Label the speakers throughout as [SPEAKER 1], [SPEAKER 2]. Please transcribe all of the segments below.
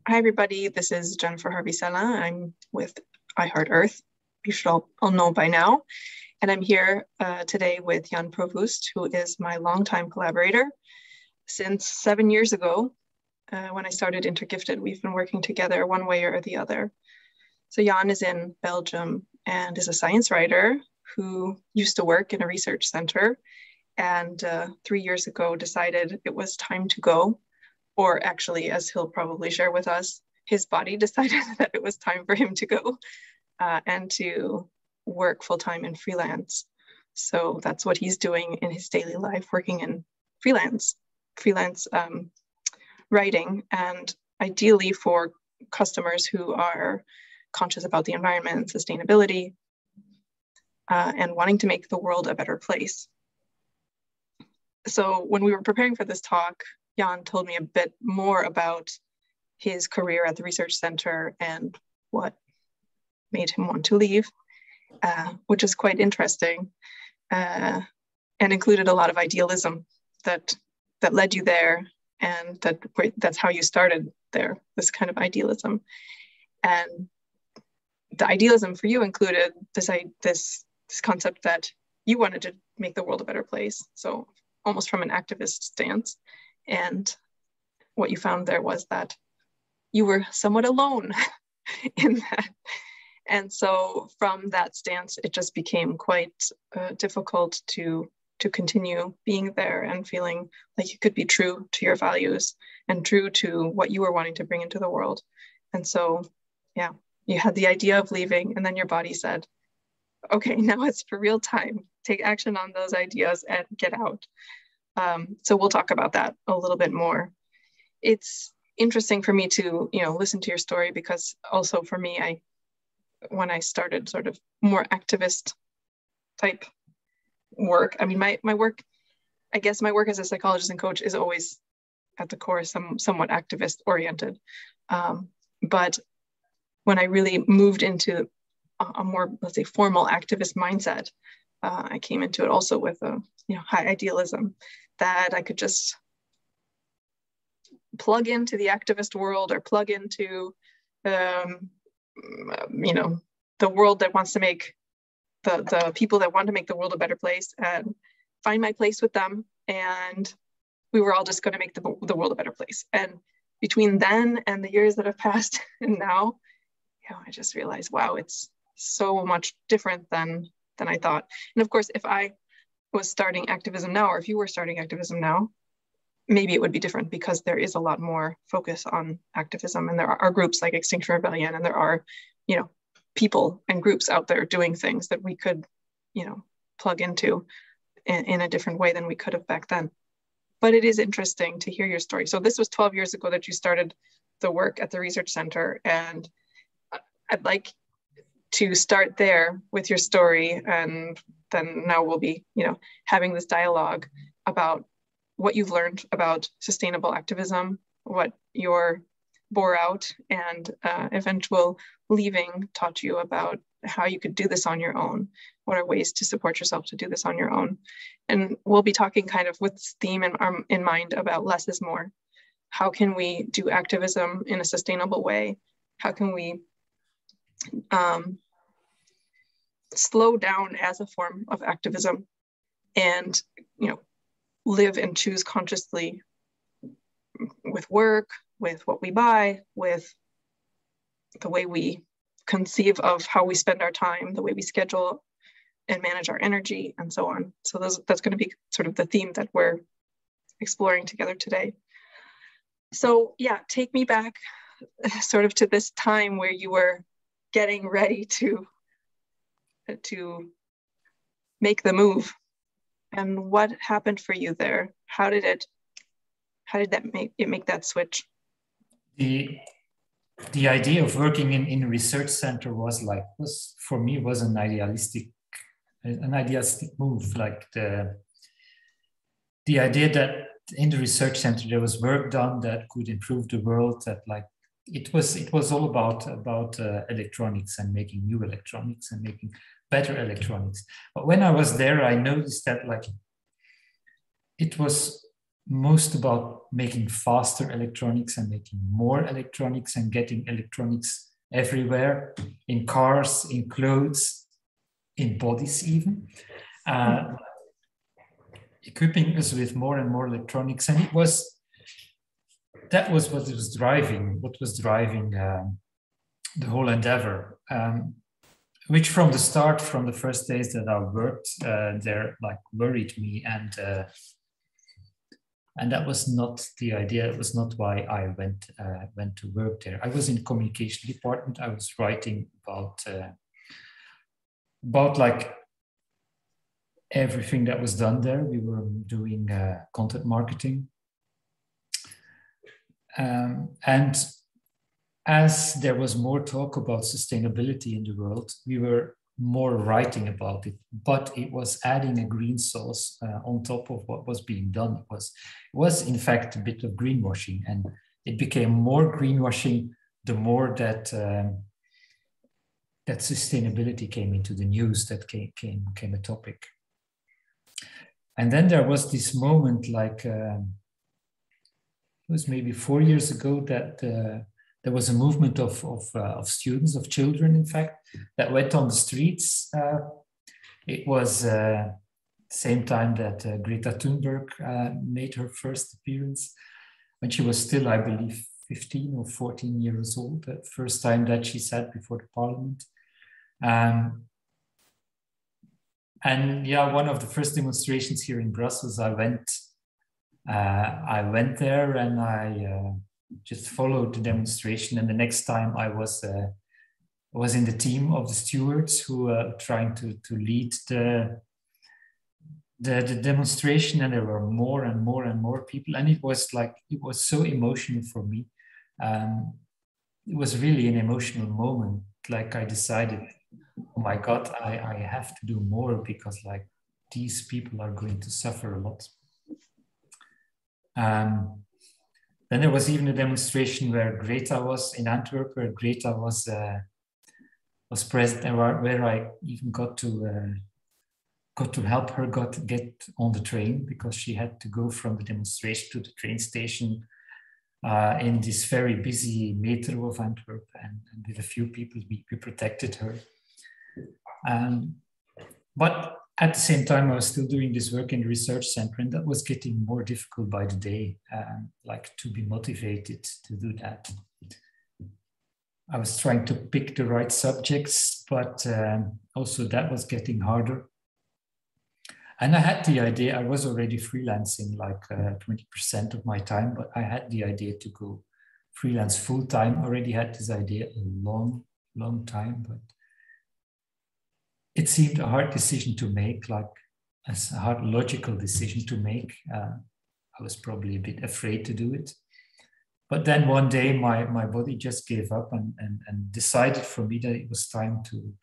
[SPEAKER 1] Hi, everybody. This is Jennifer Harvey Sallin. I'm with I Heart Earth. You should all know by now. And I'm here today with Jan Provoost, who is my longtime collaborator. Since 7 years ago, when I started Intergifted, we've been working together one way or the other. So Jan is in Belgium and is a science writer who used to work in a research center and 3 years ago decided it was time to go. Or actually, as he'll probably share with us, his body decided that it was time for him to go and to work full-time in freelance. So that's what he's doing in his daily life, working in freelance writing, and ideally for customers who are conscious about the environment and sustainability and wanting to make the world a better place. So when we were preparing for this talk, Jan told me a bit more about his career at the research center and what made him want to leave, which is quite interesting and included a lot of idealism that led you there, and that's how you started there, this kind of idealism. And the idealism for you included this concept that you wanted to make the world a better place, so almost from an activist stance. And what you found there was that you were somewhat alone in that. And so from that stance, it just became quite difficult to continue being there and feeling like you could be true to your values and true to what you were wanting to bring into the world. And so, yeah, you had the idea of leaving, and then your body said, okay, now it's for real time. Take action on those ideas and get out. So we'll talk about that a little bit more. It's interesting for me to, listen to your story, because also for me, when I started sort of more activist type work, I mean, my work, I guess my work as a psychologist and coach is always at the core somewhat activist oriented. But when I really moved into a more, let's say, formal activist mindset, I came into it also with a high idealism that I could just plug into the activist world or plug into the world that wants to make the people that want to make the world a better place and find my place with them, and we were all just going to make the world a better place. And between then and the years that have passed and now, I just realized, wow, it's so much different than I thought. And of course, if I was starting activism now, or if you were starting activism now, maybe it would be different, because there is a lot more focus on activism, and there are groups like Extinction Rebellion, and there are, people and groups out there doing things that we could, plug into in a different way than we could have back then. But it is interesting to hear your story. So this was 12 years ago that you started the work at the research center, and I'd like to start there with your story, and then now we'll be, having this dialogue about what you've learned about sustainable activism, what your bore out and eventual leaving taught you about how you could do this on your own. What are ways to support yourself to do this on your own? And we'll be talking kind of with this theme in mind about less is more. How can we do activism in a sustainable way? How can we slow down as a form of activism and, live and choose consciously with work, with what we buy, with the way we conceive of how we spend our time, the way we schedule and manage our energy, and so on. So that's going to be sort of the theme that we're exploring together today. So yeah, take me back sort of to this time where you were getting ready to make the move, and what happened for you there? How did that make that switch?
[SPEAKER 2] The idea of working in a research center was for me an idealistic move. Like the idea that in the research center there was work done that could improve the world, that it was all about electronics and making new electronics and making better electronics. But when I was there, I noticed that it was most about making faster electronics and making more electronics and getting electronics everywhere, in cars, in clothes, in bodies even. Equipping us with more and more electronics. And that was what was driving the whole endeavor. Which from the start, from the first days that I worked there, like worried me, and that was not the idea. It was not why I went to work there. I was in the communication department. I was writing about like everything that was done there. We were doing content marketing, and as there was more talk about sustainability in the world, we were more writing about it, but it was adding a green sauce on top of what was being done. It was in fact a bit of greenwashing, and it became more greenwashing the more that that sustainability came into the news, that came a topic. And then there was this moment, like it was maybe 4 years ago, that there was a movement of students, of children, in fact, that went on the streets. It was same time that Greta Thunberg made her first appearance, when she was still, I believe, 15 or 14 years old, the first time that she sat before the parliament. And yeah, one of the first demonstrations here in Brussels, I went there and I just followed the demonstration. And the next time I was in the team of the stewards who were trying to lead the demonstration, and there were more and more and more people. And it was so emotional for me. It was really an emotional moment. Like I decided, oh my God, I have to do more, because like these people are going to suffer a lot. Then there was even a demonstration where Greta was in Antwerp, where Greta was present, and where I even got to help her get on the train, because she had to go from the demonstration to the train station in this very busy metro of Antwerp, and with a few people, we protected her. But at the same time, I was still doing this work in the research center, and that was getting more difficult by the day, like to be motivated to do that. I was trying to pick the right subjects, but also that was getting harder. And I had the idea, I was already freelancing like 20% of my time, but I had the idea to go freelance full time. Already had this idea a long, long time, but it seemed a hard decision to make, like a hard logical decision to make. I was probably a bit afraid to do it. But then one day my body just gave up and decided for me that it was time to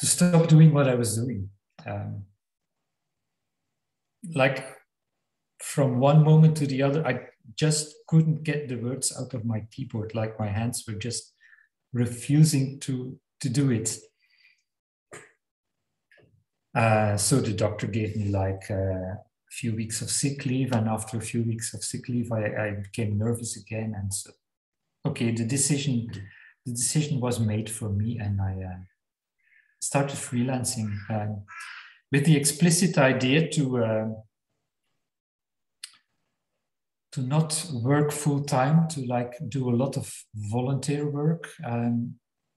[SPEAKER 2] stop doing what I was doing. Like from one moment to the other, I just couldn't get the words out of my keyboard. Like my hands were just refusing to do it. So the doctor gave me like a few weeks of sick leave, and after a few weeks of sick leave, I became nervous again. And so, okay, the decision was made for me, and I started freelancing with the explicit idea to not work full time, to like do a lot of volunteer work,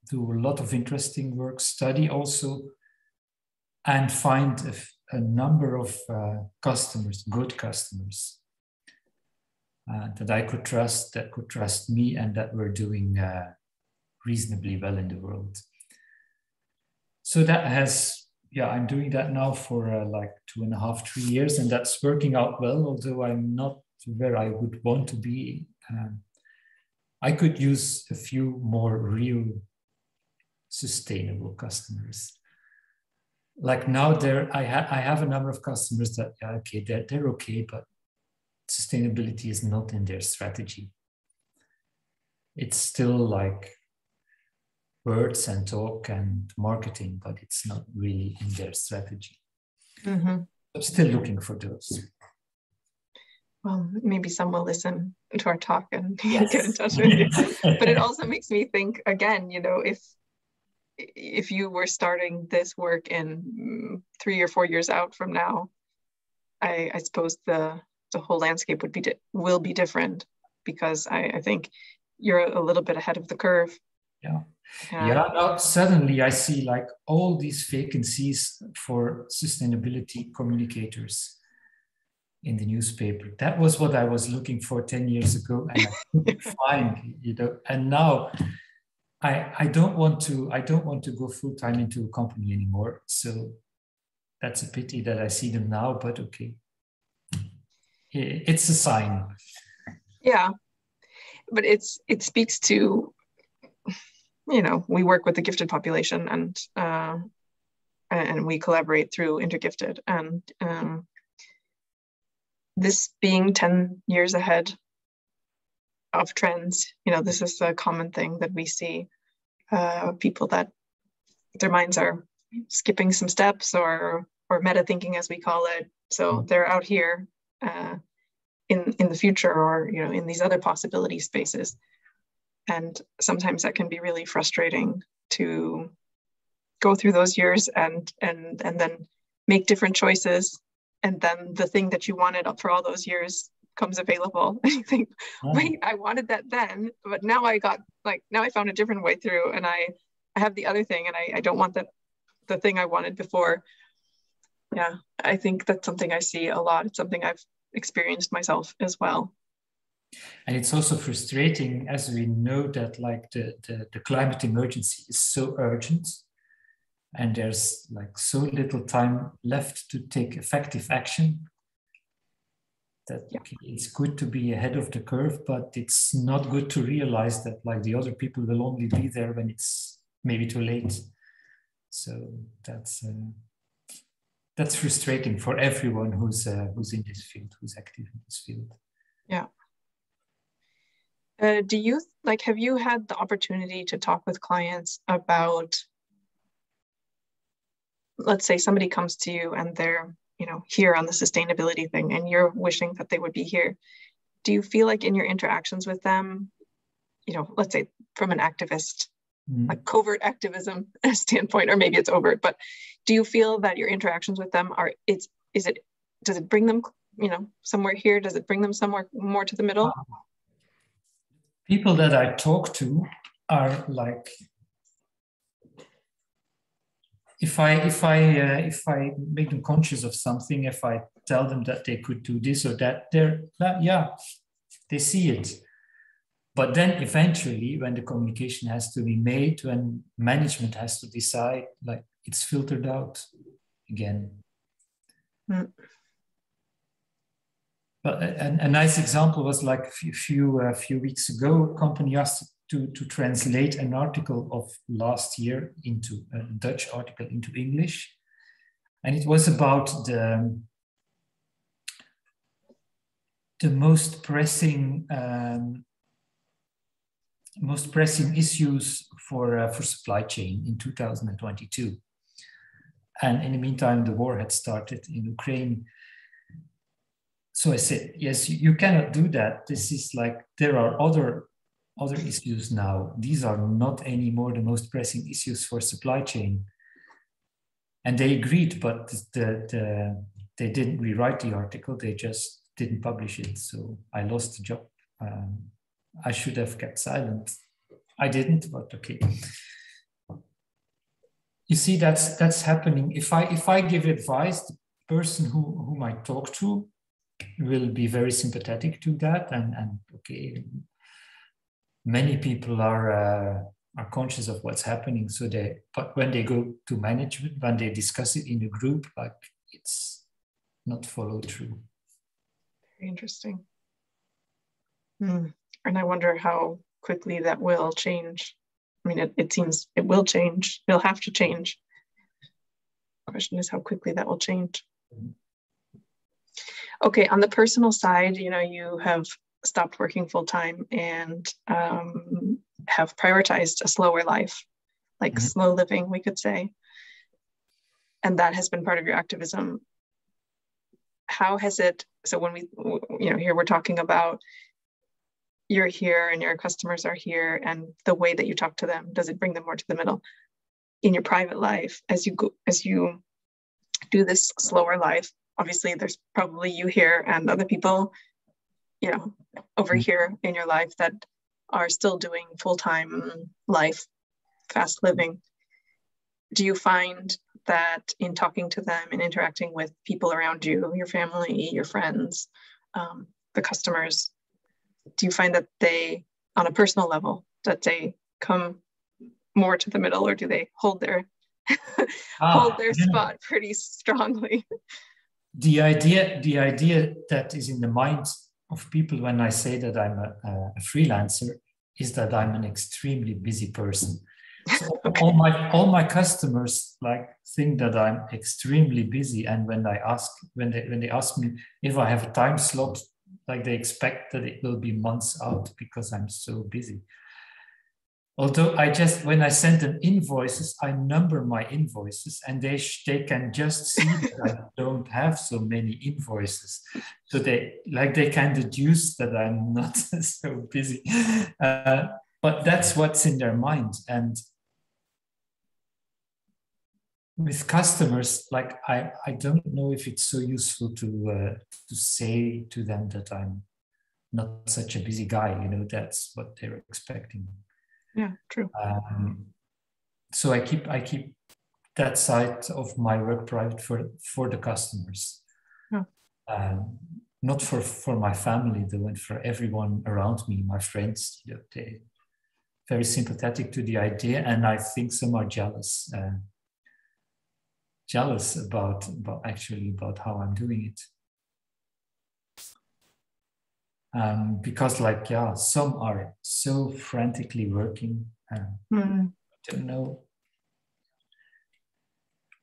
[SPEAKER 2] do a lot of interesting work, study also, and find a number of customers, good customers, that I could trust, that could trust me, and that were doing reasonably well in the world. So that has, I'm doing that now for like 2.5, 3 years, and that's working out well, although I'm not where I would want to be. I could use a few more real sustainable customers. Like now, I have a number of customers that they're okay, but sustainability is not in their strategy. It's still like words and talk and marketing, but it's not really in their strategy. Mm-hmm. I'm still looking for those.
[SPEAKER 1] well, maybe some will listen to our talk and
[SPEAKER 2] Yes.
[SPEAKER 1] get in touch with you. But it also makes me think again, you know, if you were starting this work in 3 or 4 years out from now, I suppose the whole landscape will be different, because I think you're a little bit ahead of the curve.
[SPEAKER 2] Yeah. Now suddenly I see like all these vacancies for sustainability communicators in the newspaper. That was what I was looking for 10 years ago, and I couldn't find, you know. And now I don't want to go full time into a company anymore. So that's a pity that I see them now, but okay. It's a sign.
[SPEAKER 1] Yeah, but it speaks to, you know, we work with the gifted population, and we collaborate through Intergifted, and this being 10 years ahead of trends, you know, this is a common thing that we see, people that their minds are skipping some steps, or metathinking, as we call it. So they're out here in the future, or, you know, in these other possibility spaces. And sometimes that can be really frustrating to go through those years and then make different choices. And then the thing that you wanted for all those years comes available. And you think, wait, I wanted that then, but now I found a different way through, and I have the other thing, and I don't want the thing I wanted before. Yeah, I think that's something I see a lot. It's something I've experienced myself as well.
[SPEAKER 2] And it's also frustrating, as we know that like the climate emergency is so urgent, and there's like so little time left to take effective action, that it's good to be ahead of the curve, but it's not good to realize that like the other people will only be there when it's maybe too late. So that's frustrating for everyone who's in this field, who's active in this field.
[SPEAKER 1] Yeah. Do you have you had the opportunity to talk with clients about, let's say somebody comes to you and they're, you know, here on the sustainability thing, and you're wishing that they would be here. Do you feel like in your interactions with them, you know, let's say from an activist, like covert activism standpoint, or maybe it's overt, but do you feel that your interactions with them does it bring them, you know, somewhere here? Does it bring them somewhere more to the middle?
[SPEAKER 2] People that I talk to are like, if I make them conscious of something, if I tell them that they could do this or that, they see it. But then eventually, when the communication has to be made, when management has to decide, like, it's filtered out again. But a nice example was like a few weeks ago, a company asked to translate an article of last year into a Dutch article into English. And it was about the most pressing issues for supply chain in 2022. And in the meantime, the war had started in Ukraine. So I said, yes, you cannot do that. This is like, there are other issues now. These are not anymore the most pressing issues for supply chain. And they agreed, but they didn't rewrite the article. They just didn't publish it. So I lost the job. I should have kept silent. I didn't, but okay. You see, that's happening. If I give advice, the person whom I talk to will be very sympathetic to that, and okay, many people are conscious of what's happening. So but when they go to management, when they discuss it in a group, like, it's not followed through.
[SPEAKER 1] Very interesting. And I wonder how quickly that will change. I mean, it seems it will change. It'll have to change. The question is how quickly that will change. Okay, on the personal side, you know, you have stopped working full time and have prioritized a slower life, like slow living, we could say. And that has been part of your activism. how has it, so when we, here we're talking about you're here and your customers are here, and the way that you talk to them, does it bring them more to the middle? In your private life, as you do this slower life, obviously there's probably you here and other people, over here in your life that are still doing full-time life, fast living. Do you find that in talking to them and interacting with people around you, your family, your friends, the customers, do you find that they, on a personal level, that they come more to the middle, or do they hold their spot pretty strongly?
[SPEAKER 2] The idea that is in the minds of people when I say that I'm a freelancer is that I'm an extremely busy person. So okay. all my customers think that I'm extremely busy, and when they ask me if I have a time slot, they expect that it will be months out because I'm so busy. Although when I send them invoices, I number my invoices, and they can just see that I don't have so many invoices. So they can deduce that I'm not so busy. But that's what's in their mind. And with customers, I don't know if it's so useful to say to them that I'm not such a busy guy. That's what they're expecting.
[SPEAKER 1] Yeah, true.
[SPEAKER 2] So I keep that side of my work private for the customers. Yeah. Not for my family though, and for everyone around me, my friends. They're very sympathetic to the idea, and I think some are jealous about how I'm doing it. Because some are so frantically working. I don't know.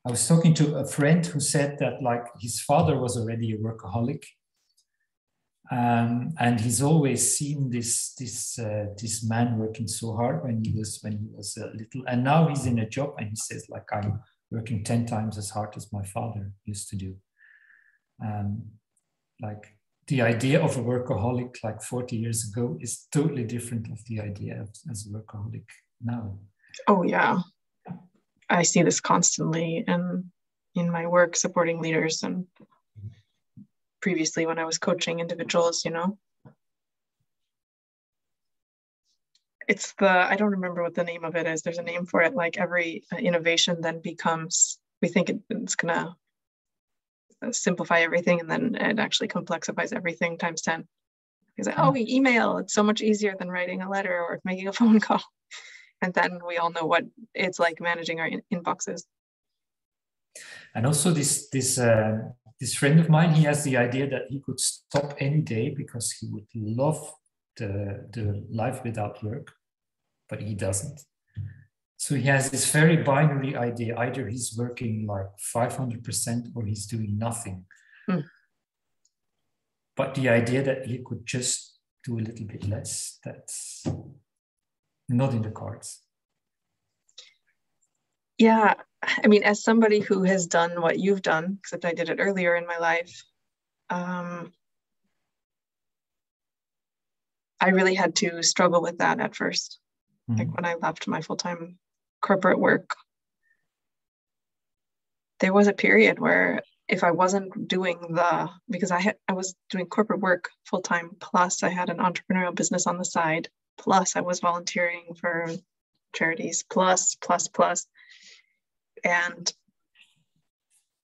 [SPEAKER 2] I was talking to a friend who said that his father was already a workaholic, and he's always seen this man working so hard when he was little, and now he's in a job and he says I'm working 10 times as hard as my father used to do. The idea of a workaholic 40 years ago is totally different of the idea as a workaholic now.
[SPEAKER 1] Oh yeah, I see this constantly in my work supporting leaders, and previously when I was coaching individuals. It's I don't remember what the name of it is. There's a name for it. Every innovation then becomes, we think it's gonna simplify everything, and then it actually complexifies everything times 10. Because email, it's so much easier than writing a letter or making a phone call. And then we all know what it's like managing our inboxes.
[SPEAKER 2] And also this friend of mine, he has the idea that he could stop any day because he would love the life without work, but he doesn't. So he has this very binary idea. Either he's working 500% or he's doing nothing. But the idea that he could just do a little bit less, that's not in the cards.
[SPEAKER 1] Yeah, I mean, as somebody who has done what you've done, except I did it earlier in my life, I really had to struggle with that at first. When I left my full-time corporate work, there was a period where if I wasn't doing because I was doing corporate work full-time, plus I had an entrepreneurial business on the side, plus I was volunteering for charities, plus. And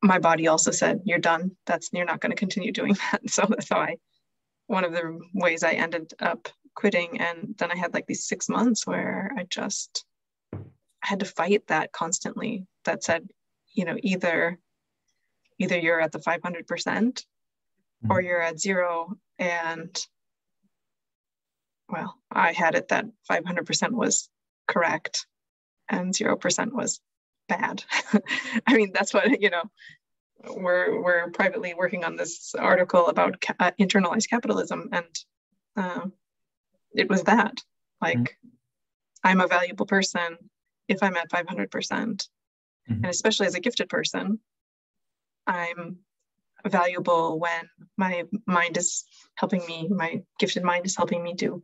[SPEAKER 1] my body also said, you're done. You're not going to continue doing that. So that's how one of the ways I ended up quitting. And then I had these 6 months where I had to fight that constantly. That said, either you're at the 500% or you're at 0. And well, I had it that 500% was correct and 0% was bad. I mean, that's what, we're privately working on this article about internalized capitalism. And it was that, I'm a valuable person if I'm at 500%. And especially as a gifted person, I'm valuable when my mind is helping me, my gifted mind is helping me do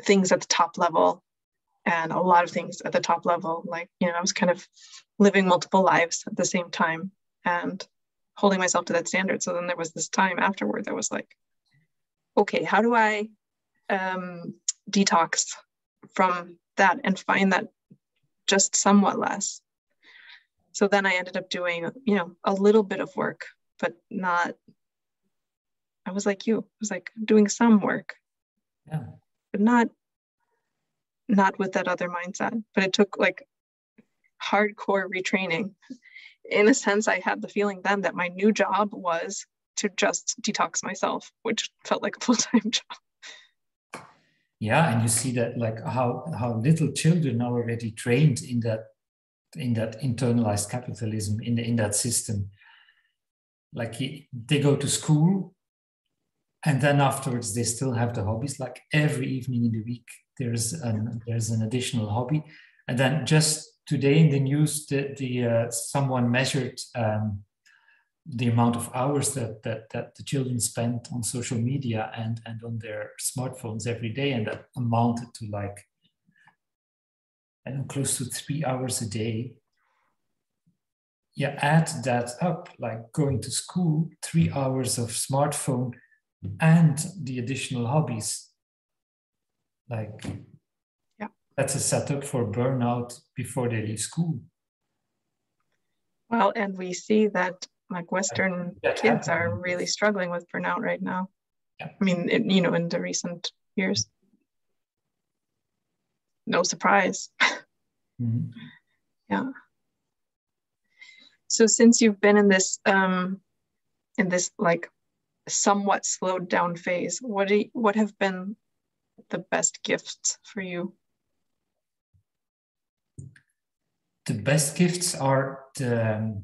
[SPEAKER 1] things at the top level, and a lot of things at the top level. Like, you know, I was kind of living multiple lives at the same time and holding myself to that standard. So then there was this time afterward that was like, okay, how do I detox from that and find that just somewhat less? So then I ended up doing, you know, a little bit of work, but not, I was like you, I was like doing some work,
[SPEAKER 2] Yeah.
[SPEAKER 1] but not with that other mindset. But it took like hardcore retraining. In a sense, I had the feeling then that my new job was to just detox myself, which felt like a full-time job.
[SPEAKER 2] Yeah, and you see that like how little children are already trained in that internalized capitalism, in that system. Like they go to school, and then afterwards they still have the hobbies. Like every evening in the week there's an additional hobby. And then just today in the news, someone measured the amount of hours that the children spent on social media and on their smartphones every day, and that amounted to like, I don't know, close to 3 hours a day. Yeah, add that up, like going to school, 3 hours of smartphone, and the additional hobbies. Like,
[SPEAKER 1] yeah,
[SPEAKER 2] that's a setup for burnout before they leave school.
[SPEAKER 1] Well, and we see that like Western kids are really struggling with burnout right now.
[SPEAKER 2] Yeah.
[SPEAKER 1] I mean, you know, in the recent years. No surprise.
[SPEAKER 2] Mm-hmm.
[SPEAKER 1] Yeah. So since you've been in this like somewhat slowed down phase, what have been the best gifts for you?
[SPEAKER 2] The best gifts are the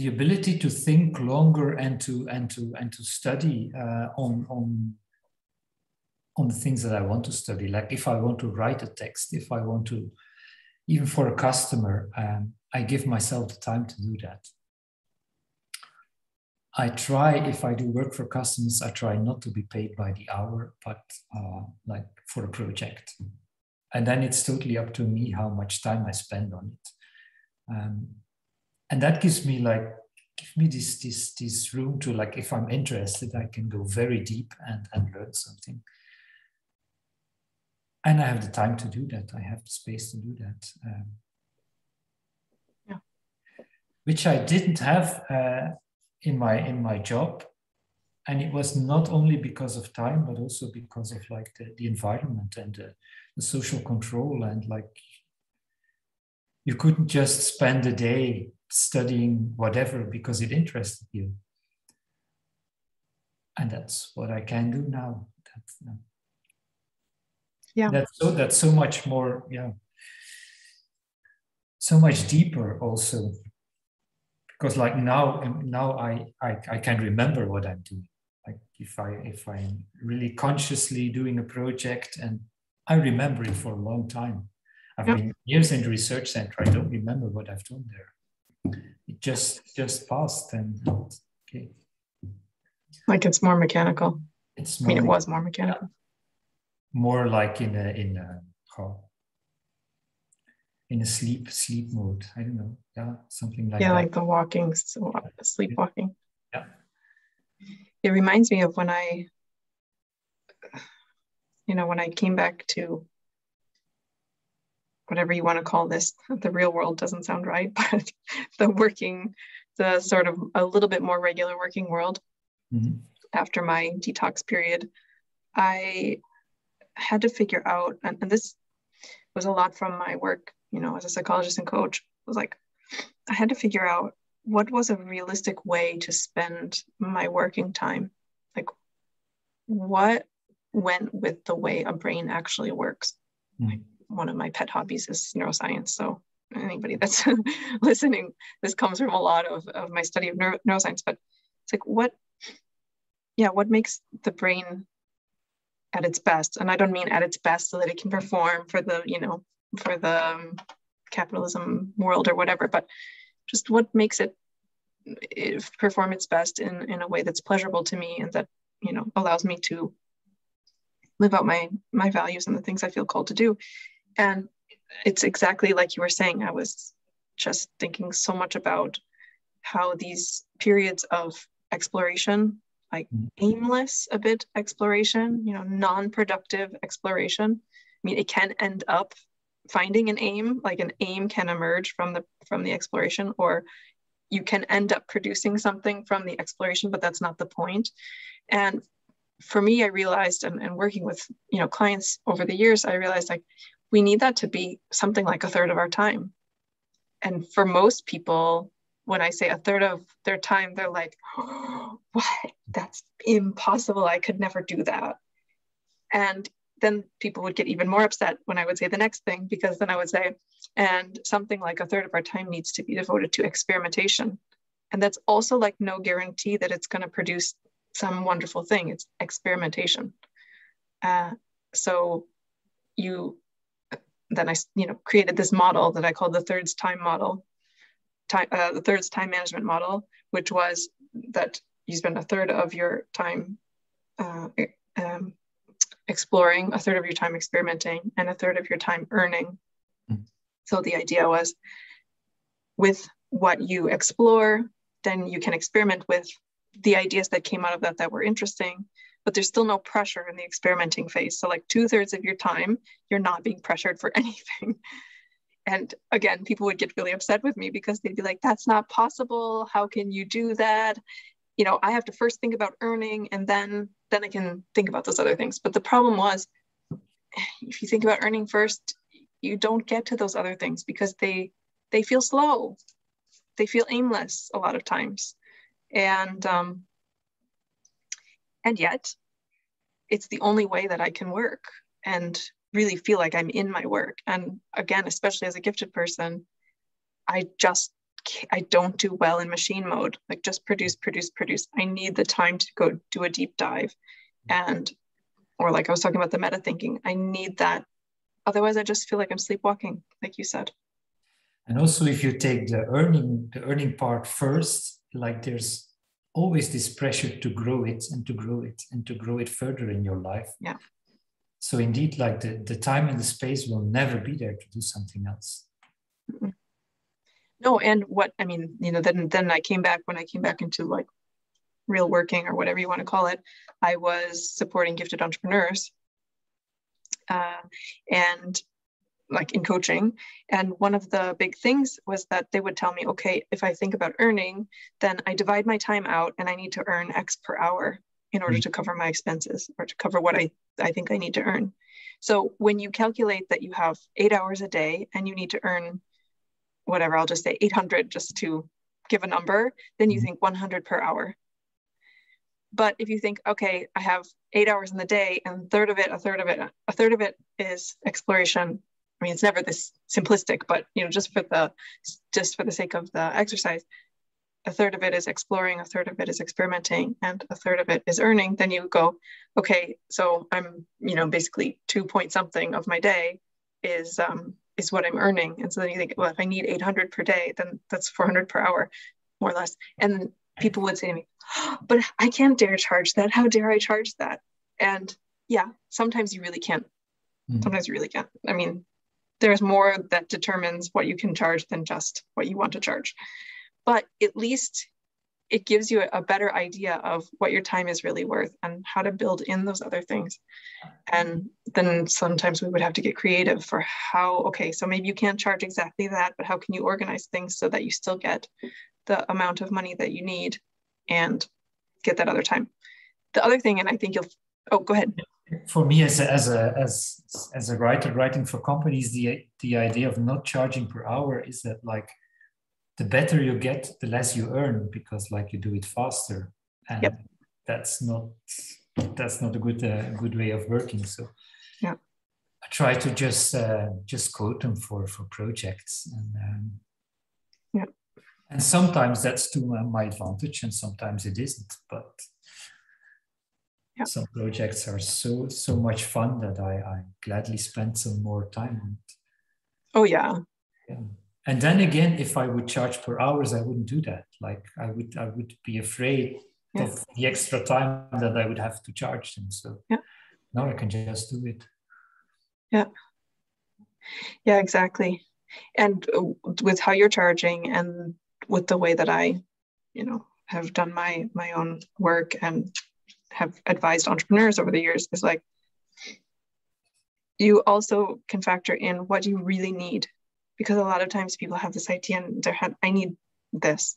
[SPEAKER 2] ability to think longer and to study on the things that I want to study. Like if I want to write a text, if I want to, even for a customer, I give myself the time to do that. I try, if I do work for customers, I try not to be paid by the hour, but like for a project. And then it's totally up to me how much time I spend on it. And that gives me this room to, like, if I'm interested, I can go very deep and learn something. And I have the time to do that. I have the space to do that.
[SPEAKER 1] Yeah.
[SPEAKER 2] Which I didn't have in my job. And it was not only because of time, but also because of like the environment and the social control. And like, you couldn't just spend a day studying whatever because it interested you. And that's what I can do now.
[SPEAKER 1] Yeah.
[SPEAKER 2] That's so much more, yeah. So much deeper also. Because like now I can remember what I'm doing. Like if I'm really consciously doing a project, and I remember it for a long time. I've been years in the research center. I don't remember what I've done there. It just passed, and okay.
[SPEAKER 1] Like it's more mechanical.
[SPEAKER 2] It's more,
[SPEAKER 1] I mean, it was more mechanical.
[SPEAKER 2] Yeah. More like in a sleep mode. I don't know. Yeah, something like that.
[SPEAKER 1] Yeah, like the walking, sleepwalking.
[SPEAKER 2] Yeah.
[SPEAKER 1] It reminds me of when I came back to whatever you want to call this, the real world doesn't sound right, but the sort of a little bit more regular working world. Mm-hmm. After my detox period, I had to figure out, and this was a lot from my work, as a psychologist and coach, it was like, I had to figure out what was a realistic way to spend my working time. Like, what went with the way a brain actually works. Mm-hmm. Like, one of my pet hobbies is neuroscience. So anybody that's listening, this comes from a lot of my study of neuroscience, but it's like, what makes the brain at its best? And I don't mean at its best so that it can perform for the capitalism world or whatever, but just what makes it perform its best in a way that's pleasurable to me and that, you know, allows me to live out my values and the things I feel called to do. And it's exactly like you were saying. I was just thinking so much about how these periods of exploration, like aimless a bit exploration, you know, non-productive exploration. I mean, it can end up finding an aim, like an aim can emerge from the exploration, or you can end up producing something from the exploration, but that's not the point. And for me, I realized, and working with, you know, clients over the years, I realized like we need that to be something like a third of our time. And for most people, when I say a third of their time, they're like, oh, what? That's impossible. I could never do that. And then people would get even more upset when I would say the next thing, because then I would say, and something like a third of our time needs to be devoted to experimentation. And that's also like no guarantee that it's going to produce some wonderful thing. It's experimentation. So then I, you know, created this model that I called the thirds time model, the thirds time management model, which was that you spend a third of your time exploring, a third of your time experimenting, and a third of your time earning. So the idea was, with what you explore, then you can experiment with the ideas that came out of that were interesting, but there's still no pressure in the experimenting phase. So like 2/3 of your time, you're not being pressured for anything. And again, people would get really upset with me because they'd be like, that's not possible. How can you do that? You know, I have to first think about earning, and then I can think about those other things. But the problem was, if you think about earning first, you don't get to those other things because they feel slow. They feel aimless a lot of times. And yet it's the only way that I can work and really feel like I'm in my work. And again, especially as a gifted person, I don't do well in machine mode, like just produce. I need the time to go do a deep dive. Or like I was talking about the metathinking, I need that. Otherwise, I just feel like I'm sleepwalking, like you said.
[SPEAKER 2] And also, if you take the earning part first, like there's always this pressure to grow it and to grow it and to grow it further in your life.
[SPEAKER 1] Yeah.
[SPEAKER 2] So indeed, like the time and the space will never be there to do something else.
[SPEAKER 1] Mm-hmm. No, and what I mean, you know, then when I came back into like real working, or whatever you want to call it, I was supporting gifted entrepreneurs, and like in coaching. And one of the big things was that they would tell me, okay, if I think about earning, then I divide my time out and I need to earn X per hour in order to cover my expenses, or to cover what I think I need to earn. So when you calculate that you have 8 hours a day and you need to earn whatever, I'll just say 800 just to give a number, then you think 100 per hour. But if you think, okay, I have 8 hours in the day, and a third of it is exploration. I mean, it's never this simplistic, but you know, just for the sake of the exercise, a third of it is exploring, a third of it is experimenting, and a third of it is earning. Then you go, okay, so I'm, you know, basically 2 point something of my day is what I'm earning. And so then you think, well, if I need 800 per day, then that's 400 per hour, more or less. And people would say to me, oh, but I can't dare charge that. How dare I charge that? And yeah, sometimes you really can't. Sometimes you really can't. I mean, there's more that determines what you can charge than just what you want to charge. But at least it gives you a better idea of what your time is really worth and how to build in those other things. And then sometimes we would have to get creative for how, okay, so maybe you can't charge exactly that, but how can you organize things so that you still get the amount of money that you need and get that other time. The other thing, and I think go ahead.
[SPEAKER 2] For me, as a writer writing for companies, the idea of not charging per hour is that like the better you get, the less you earn, because like you do it faster, and
[SPEAKER 1] yep.
[SPEAKER 2] that's not a good way of working. So
[SPEAKER 1] yeah,
[SPEAKER 2] I try to just quote them for projects, and
[SPEAKER 1] yeah.
[SPEAKER 2] And sometimes that's to my advantage, and sometimes it isn't. But yeah, some projects are so much fun that I gladly spend some more time on it.
[SPEAKER 1] Oh yeah,
[SPEAKER 2] Yeah. And then again, if I would charge per hours, I wouldn't do that. Like I would be afraid of the extra time that I would have to charge them. So now I can just do it.
[SPEAKER 1] Yeah, exactly. And with how you're charging and with the way that I, have done my own work and have advised entrepreneurs over the years, is like, you also can factor in what you really need. Because a lot of times people have this idea in their head, I need this.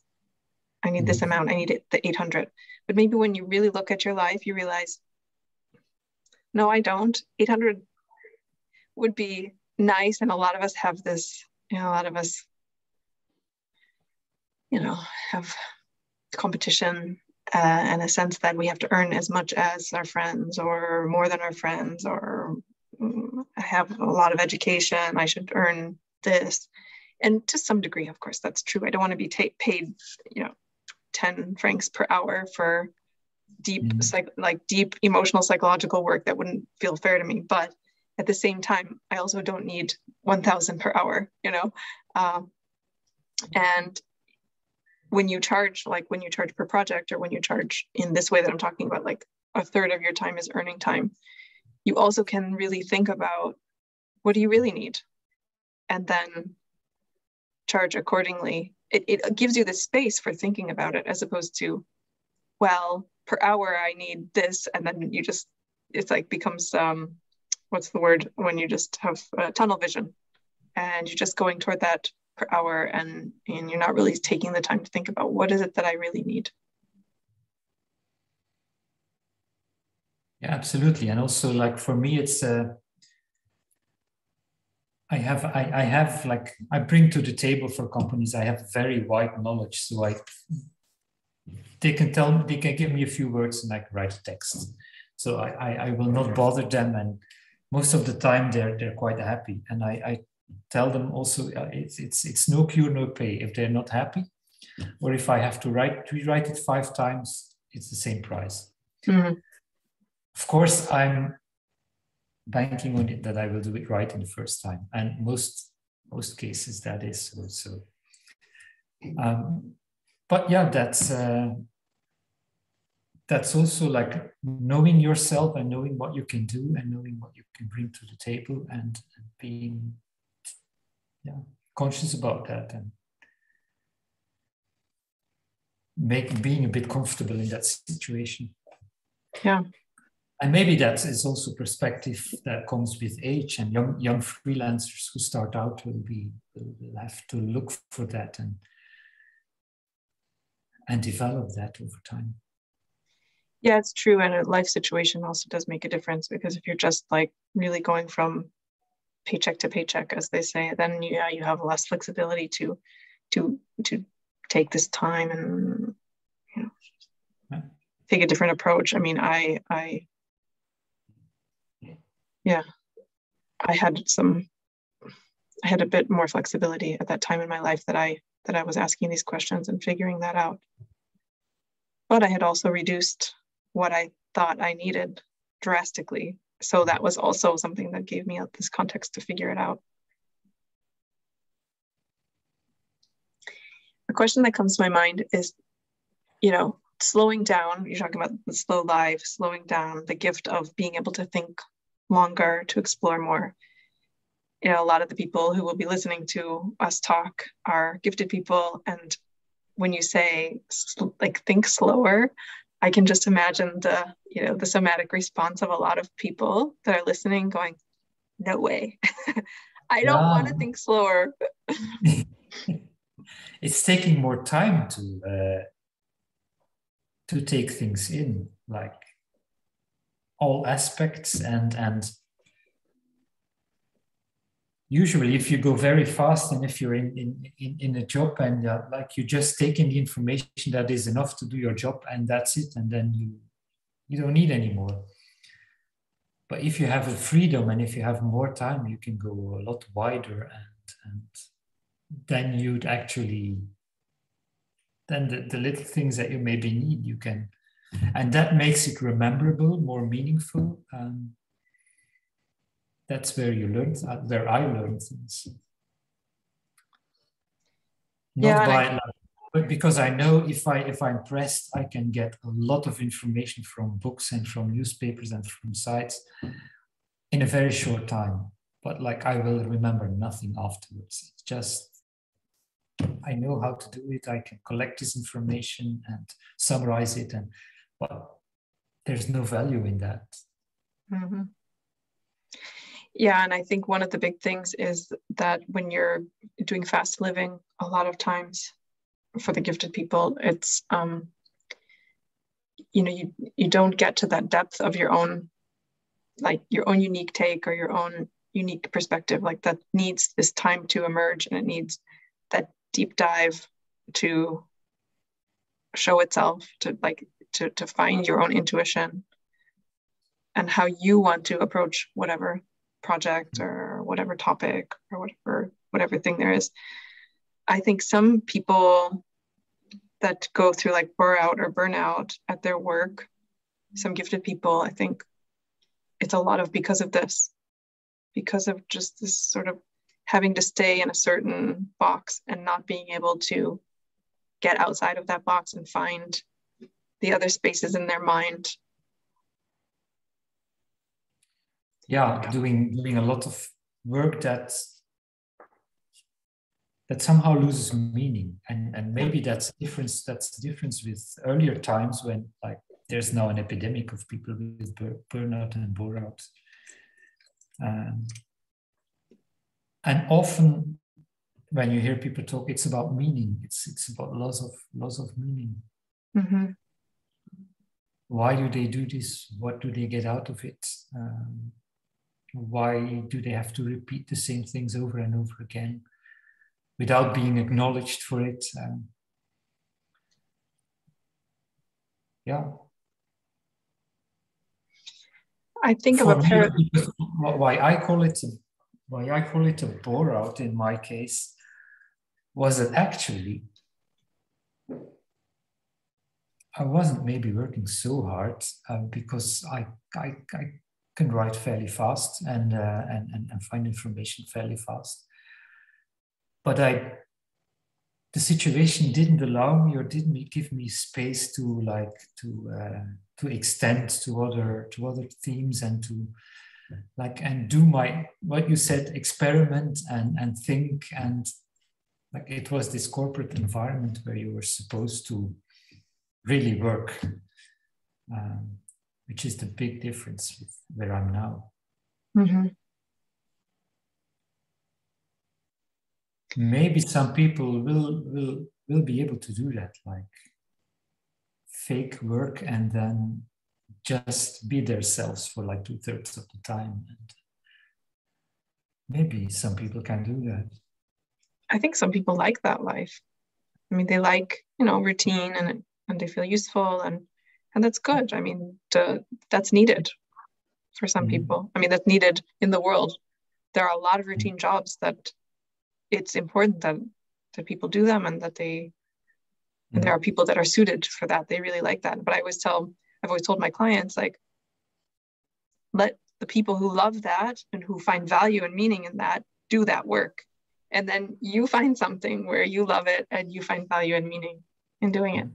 [SPEAKER 1] I need this amount. I need it, the 800. But maybe when you really look at your life, you realize, no, I don't. 800 would be nice. And a lot of us have this, a lot of us, have competition and a sense that we have to earn as much as our friends or more than our friends, or I have a lot of education, I should earn this. And to some degree, of course, that's true. I don't want to be paid, 10 francs per hour for deep emotional psychological work. That wouldn't feel fair to me. But at the same time, I also don't need 1,000 per hour, and when you charge per project, or when you charge in this way that I'm talking about, like a third of your time is earning time, you also can really think about, what do you really need? And then charge accordingly. It gives you the space for thinking about it, as opposed to, well, per hour I need this, and then it's like becomes what's the word when you just have tunnel vision, and you're just going toward that per hour, and you're not really taking the time to think about, what is it that I really need.
[SPEAKER 2] Yeah, absolutely. And also, like, for me, it's I bring to the table for companies, I have very wide knowledge. So they can give me a few words and I can write a text. So I will not bother them. And most of the time they're quite happy. And I tell them also, it's no cure, no pay. If they're not happy, or if I have to rewrite it 5 times, it's the same price.
[SPEAKER 1] Mm-hmm.
[SPEAKER 2] Of course, I'm banking on it that I will do it right in the first time, and most cases that is so. But yeah, that's also like knowing yourself and knowing what you can do and knowing what you can bring to the table, and being conscious about that, and being a bit comfortable in that situation.
[SPEAKER 1] Yeah.
[SPEAKER 2] And maybe that is also perspective that comes with age, and young freelancers who start out will have to look for that and develop that over time.
[SPEAKER 1] Yeah, it's true. And a life situation also does make a difference, because if you're just like really going from paycheck to paycheck, as they say, then you have less flexibility to take this time and take a different approach. I mean, I had a bit more flexibility at that time in my life that I was asking these questions and figuring that out. But I had also reduced what I thought I needed drastically. So that was also something that gave me this context to figure it out. A question that comes to my mind is, slowing down. You're talking about the slow life, slowing down, the gift of being able to think longer, to explore more. A lot of the people who will be listening to us talk are gifted people. And when you say, like, think slower, I can just imagine the somatic response of a lot of people that are listening going, no way. I don't want to think slower.
[SPEAKER 2] It's taking more time to take things in, like all aspects, and usually if you go very fast, and if you're in a job and like you just take in the information that is enough to do your job, and that's it, and then you don't need any more. But if you have a freedom and if you have more time, you can go a lot wider, and then you'd actually, then the little things that you maybe need, you can, and that makes it rememberable, more meaningful. That's where you learn, where I learn things. Not by like, but because I know if I'm pressed, I can get a lot of information from books and from newspapers and from sites in a very short time. But like I will remember nothing afterwards. It's just I know how to do it. I can collect this information and summarize it, but there's no value in that.
[SPEAKER 1] Mm-hmm. Yeah, and I think one of the big things is that when you're doing fast living, a lot of times for the gifted people, it's you don't get to that depth of your own unique take or your own unique perspective. Like that needs this time to emerge, and it needs that deep dive to show itself, to find your own intuition and how you want to approach whatever project or whatever topic or whatever thing there is. I think some people that go through like burnout at their work, some gifted people, I think it's a lot of because of just this sort of having to stay in a certain box and not being able to get outside of that box and find the other spaces in their mind.
[SPEAKER 2] Yeah, doing a lot of work that somehow loses meaning, and maybe that's the difference with earlier times when like there's now an epidemic of people with burnout and bore-out, and often when you hear people talk, it's about meaning. It's about loss of meaning.
[SPEAKER 1] Mm-hmm.
[SPEAKER 2] Why do they do this? What do they get out of it? Why do they have to repeat the same things over and over again without being acknowledged for it?
[SPEAKER 1] I think
[SPEAKER 2] for
[SPEAKER 1] of a pair.
[SPEAKER 2] Why I call it a bore-out in my case was that actually I wasn't maybe working so hard because I can write fairly fast and find information fairly fast. But the situation didn't allow me or didn't give me space to extend to other themes and to do what you said, experiment and think, and like it was this corporate environment where you were supposed to really work, which is the big difference with where I'm now.
[SPEAKER 1] Mm-hmm.
[SPEAKER 2] Maybe some people will be able to do that, like fake work and then just be themselves for like 2/3 of the time. And maybe some people can do that.
[SPEAKER 1] I think some people like that life. I mean, they like, routine and they feel useful and that's good. I mean, that's needed for some people. I mean, that's needed in the world. There are a lot of routine jobs that it's important that people do them and that and there are people that are suited for that. They really like that. But I've always told my clients, like, let the people who love that and who find value and meaning in that do that work. And then you find something where you love it and you find value and meaning in doing it.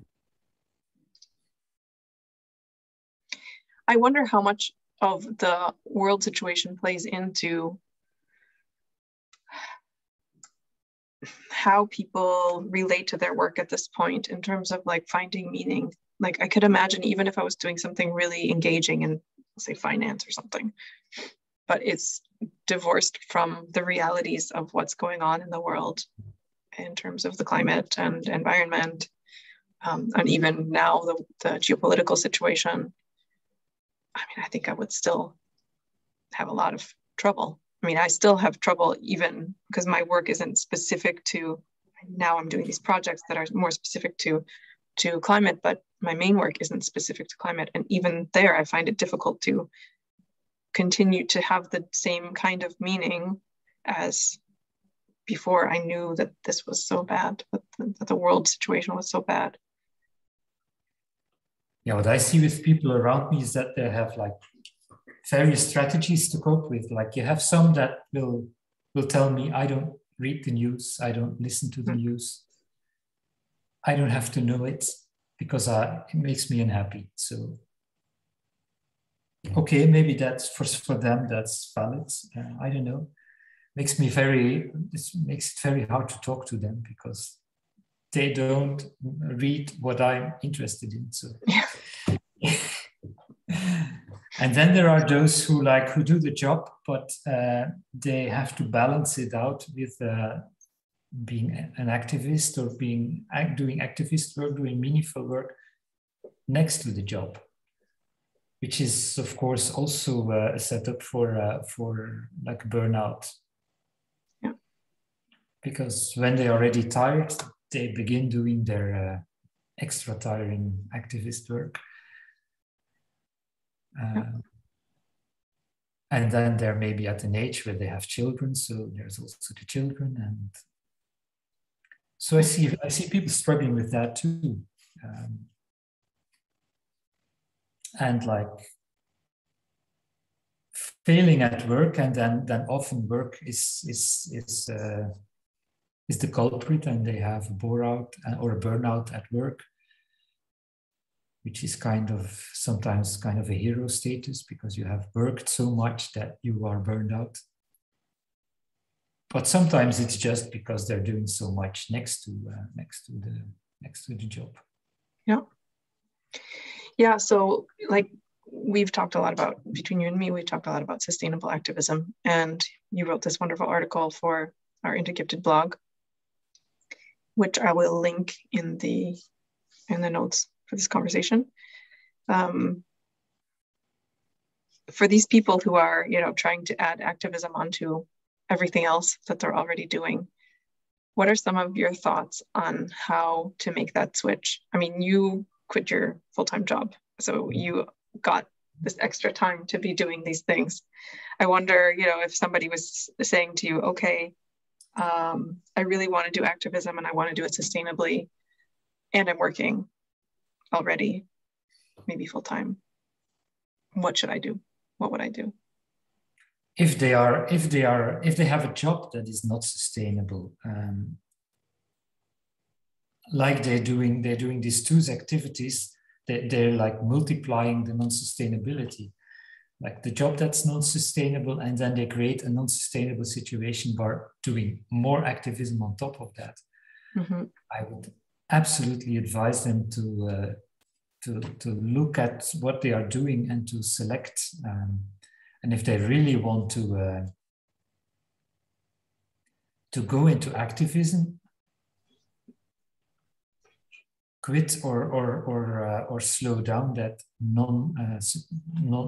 [SPEAKER 1] I wonder how much of the world situation plays into how people relate to their work at this point in terms of like finding meaning. Like I could imagine even if I was doing something really engaging in, say, finance or something, but it's divorced from the realities of what's going on in the world in terms of the climate and environment, and even now the geopolitical situation. I mean, I think I would still have a lot of trouble. I mean, I still have trouble even because my work isn't specific to, now I'm doing these projects that are more specific to climate, but my main work isn't specific to climate. And even there, I find it difficult to continue to have the same kind of meaning as before I knew that this was so bad, that the world situation was so bad.
[SPEAKER 2] Yeah, what I see with people around me is that they have like various strategies to cope with. Like you have some that will tell me, I don't read the news, I don't listen to the news. I don't have to know it because it makes me unhappy. So, okay, maybe that's for them, that's valid. I don't know. This makes it very hard to talk to them because they don't read what I'm interested in. So, and then there are those who do the job, but they have to balance it out with being an activist or doing activist work, doing meaningful work next to the job, which is of course also a setup for like burnout.
[SPEAKER 1] Yeah.
[SPEAKER 2] Because when they're already tired, they begin doing their extra tiring activist work. And then they're maybe at an age where they have children, so there's also the children, and so I see people struggling with that too, and like failing at work, and then often work is the culprit, and they have a bore-out or a burnout at work, which is sometimes kind of a hero status because you have worked so much that you are burned out. But sometimes it's just because they're doing so much next to the job.
[SPEAKER 1] Yeah. Yeah. So like we've talked a lot about, between you and me, we've talked a lot about sustainable activism, and you wrote this wonderful article for our Intergifted blog, which I will link in the notes for this conversation. For these people who are, trying to add activism onto everything else that they're already doing, what are some of your thoughts on how to make that switch? I mean, you quit your full-time job, so you got this extra time to be doing these things. I wonder, if somebody was saying to you, okay, I really want to do activism and I want to do it sustainably, and I'm working already, maybe full-time, what should I do? What would I do?
[SPEAKER 2] If they have a job that is not sustainable, like they're doing these two activities, they're like multiplying the non-sustainability, like the job that's non-sustainable, and then they create a non-sustainable situation by doing more activism on top of that.
[SPEAKER 1] Mm-hmm.
[SPEAKER 2] I would absolutely advise them to look at what they are doing and to select. And if they really want to go into activism, quit or slow down that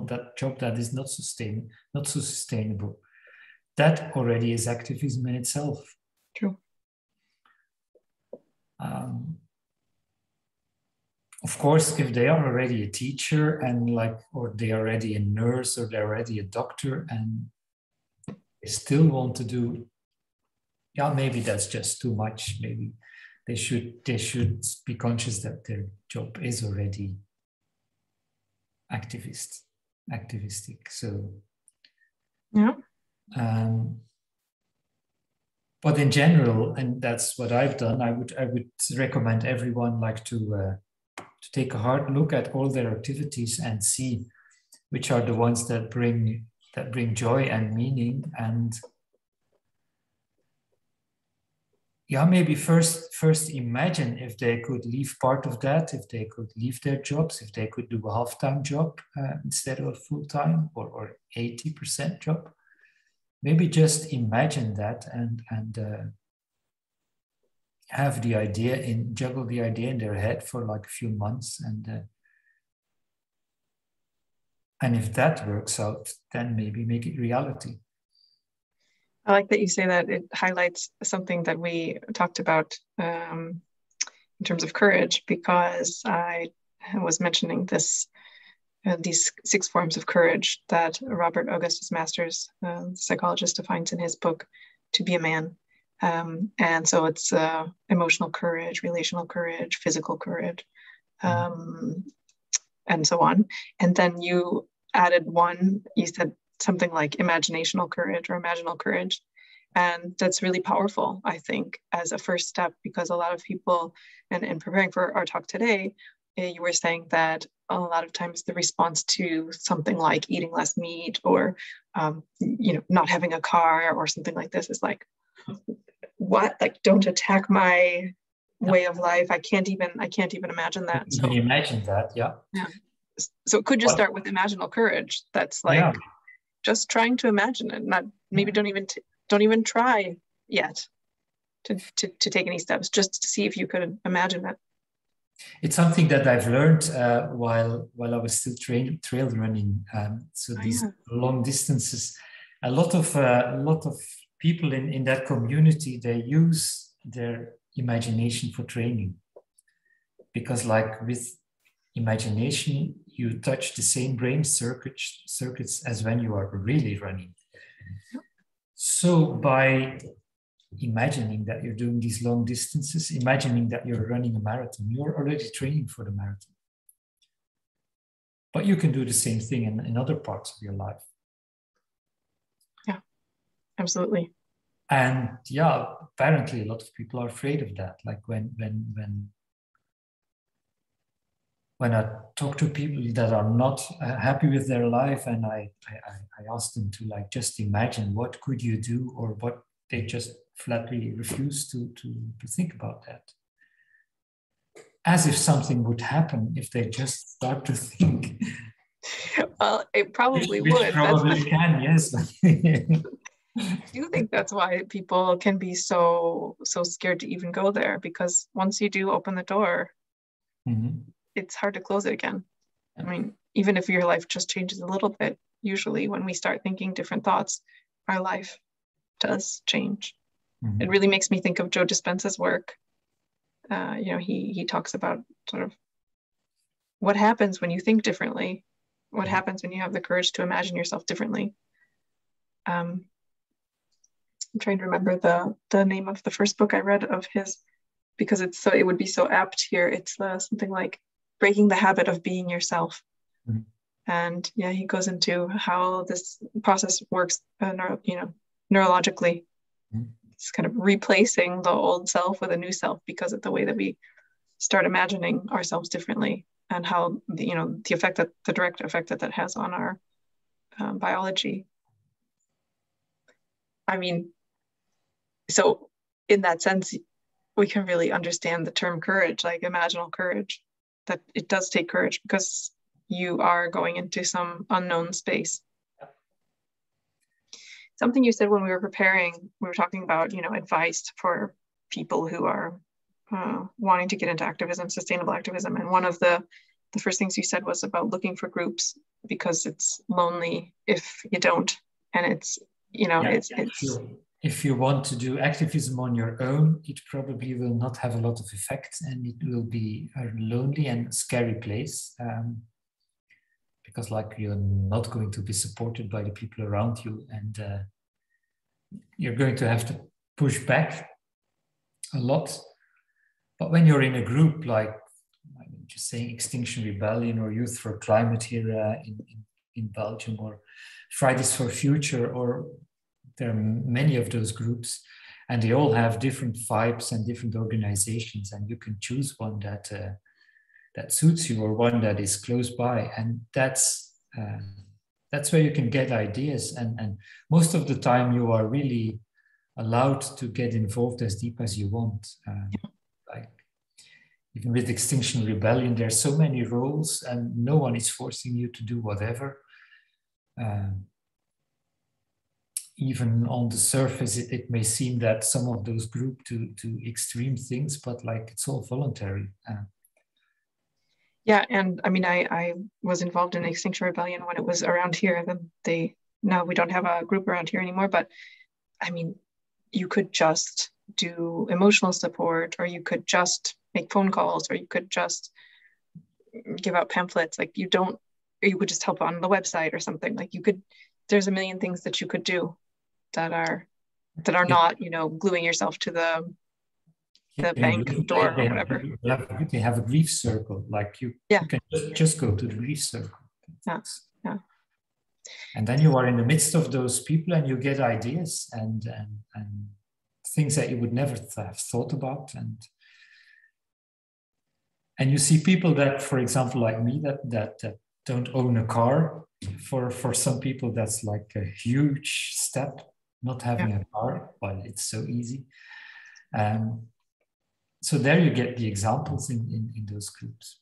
[SPEAKER 2] that job that is not so sustainable. That already is activism in itself.
[SPEAKER 1] True.
[SPEAKER 2] Of course, if they are already a teacher or they are already a nurse or they're already a doctor and they still want to do, maybe that's just too much. Maybe they should be conscious that their job is already activistic. So,
[SPEAKER 1] yeah.
[SPEAKER 2] But in general, and that's what I've done, I would recommend everyone to take a hard look at all their activities and see which are the ones that bring joy and meaning, and maybe first imagine if they could leave part of that, if they could leave their jobs, if they could do a half-time job instead of a full-time or 80% job. Maybe just imagine that and have the idea juggle the idea in their head for like a few months, and if that works out, then maybe make it reality.
[SPEAKER 1] I like that you say that. It highlights something that we talked about in terms of courage, because I was mentioning these 6 forms of courage that Robert Augustus Masters, psychologist, defines in his book, To Be a Man. And so it's emotional courage, relational courage, physical courage, and so on. And then you added one, you said something like imaginational courage or imaginal courage. And that's really powerful, I think, as a first step, because a lot of people, and in preparing for our talk today, you were saying that a lot of times the response to something like eating less meat or, not having a car or something like this is like, what? Like, don't attack my way of life. I can't even imagine that.
[SPEAKER 2] So, can you imagine that? Yeah.
[SPEAKER 1] Yeah. So it could just start with imaginal courage. That's like just trying to imagine it. Not maybe don't even try yet to take any steps, just to see if you could imagine it.
[SPEAKER 2] It's something that I've learned while I was still trail running. These long distances, a lot of people in that community, they use their imagination for training, because like with imagination, you touch the same brain circuits as when you are really running. So by imagining that you're doing these long distances, imagining that you're running a marathon, you're already training for the marathon. But you can do the same thing in other parts of your life.
[SPEAKER 1] Yeah, absolutely.
[SPEAKER 2] And apparently a lot of people are afraid of that. Like when I talk to people that are not happy with their life, and I ask them to like just imagine what could you do, or what they just flatly refuse to think about that. As if something would happen if they just start to think.
[SPEAKER 1] Well, it probably would.
[SPEAKER 2] Which probably can, yes.
[SPEAKER 1] I do think that's why people can be so scared to even go there, because once you do open the door, it's hard to close it again. I mean, even if your life just changes a little bit, usually when we start thinking different thoughts, our life does change. It really makes me think of Joe Dispenza's work. He talks about sort of what happens when you think differently, what happens when you have the courage to imagine yourself differently. I'm trying to remember the name of the first book I read of his, because it would be so apt here. It's something like Breaking the Habit of Being Yourself. And he goes into how this process works neurologically. It's kind of replacing the old self with a new self, because of the way that we start imagining ourselves differently, and how the direct effect that has on our biology. I mean, so in that sense, we can really understand the term courage, like imaginal courage, that it does take courage because you are going into some unknown space. Something you said when we were preparing, we were talking about, advice for people who are wanting to get into activism, sustainable activism. And one of the first things you said was about looking for groups, because it's lonely if you don't. And it's, it's
[SPEAKER 2] sure. If you want to do activism on your own, it probably will not have a lot of effect, and it will be a lonely and scary place. Because like you're not going to be supported by the people around you, and you're going to have to push back a lot. But when you're in a group like, just saying Extinction Rebellion or Youth for Climate here in Belgium, or Fridays for Future, or there are many of those groups, and they all have different vibes and different organizations, and you can choose one that suits you, or one that is close by, and that's where you can get ideas. And most of the time, you are really allowed to get involved as deep as you want. Like even with Extinction Rebellion, there are so many roles, and no one is forcing you to do whatever. Even on the surface, it may seem that some of those group to extreme things, but like it's all voluntary.
[SPEAKER 1] Yeah, and I mean, I was involved in Extinction Rebellion when it was around here. Then now we don't have a group around here anymore, but I mean, you could just do emotional support, or you could just make phone calls, or you could just give out pamphlets. Like you could just help on the website or something. Like there's a million things that you could do that are not, gluing yourself to the bank door or whatever.
[SPEAKER 2] They have a grief circle. Like you can just go to the grief circle.
[SPEAKER 1] Yeah.
[SPEAKER 2] And then you are in the midst of those people and you get ideas and things that you would never have thought about. And you see people that, for example, like me, that don't own a car. For some people, that's like a huge step, not having a car, but it's so easy. So there you get the examples in those groups.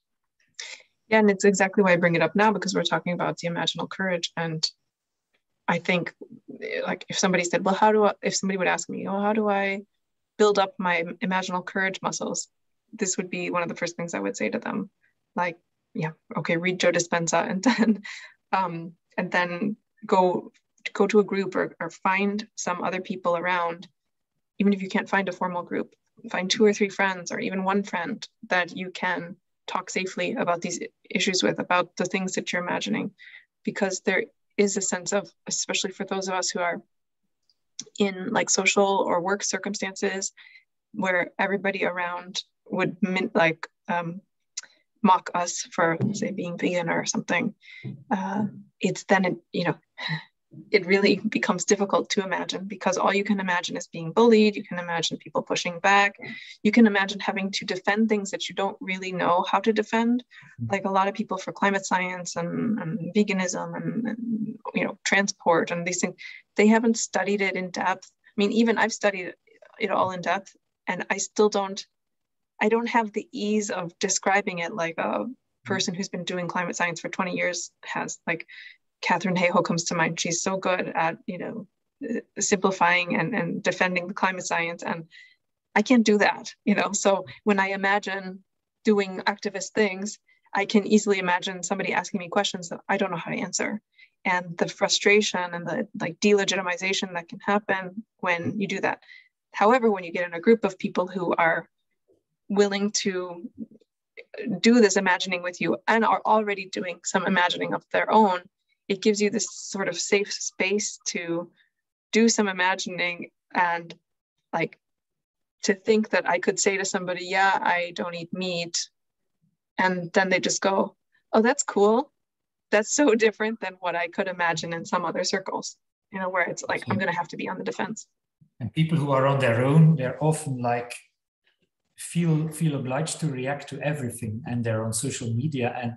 [SPEAKER 1] Yeah, and it's exactly why I bring it up now, because we're talking about the imaginal courage. And I think, like, if somebody said, well, if somebody would ask me, oh, how do I build up my imaginal courage muscles? This would be one of the first things I would say to them. Like, yeah, okay, read Joe Dispenza, and then go to a group or find some other people around. Even if you can't find a formal group, find 2 or 3 friends, or even one friend that you can talk safely about these issues with, about the things that you're imagining, because there is a sense of, especially for those of us who are in like social or work circumstances where everybody around would mock us for, say, being vegan or something, it's then, it really becomes difficult to imagine, because all you can imagine is being bullied. You can imagine people pushing back. You can imagine having to defend things that you don't really know how to defend. Like a lot of people for climate science and veganism and transport and these things, they haven't studied it in depth. I mean, even I've studied it all in depth, and I don't have the ease of describing it like a person who's been doing climate science for 20 years has. Like, Catherine Hayhoe comes to mind. She's so good at, simplifying and defending the climate science. And I can't do that, So when I imagine doing activist things, I can easily imagine somebody asking me questions that I don't know how to answer. And the frustration and the delegitimization that can happen when you do that. However, when you get in a group of people who are willing to do this imagining with you and are already doing some imagining of their own, it gives you this sort of safe space to do some imagining, and to think that I could say to somebody, yeah, I don't eat meat. And then they just go, oh, that's cool. That's so different than what I could imagine in some other circles, where it's like, I'm going to have to be on the defense.
[SPEAKER 2] And people who are on their own, they're often feel obliged to react to everything, and they're on social media, and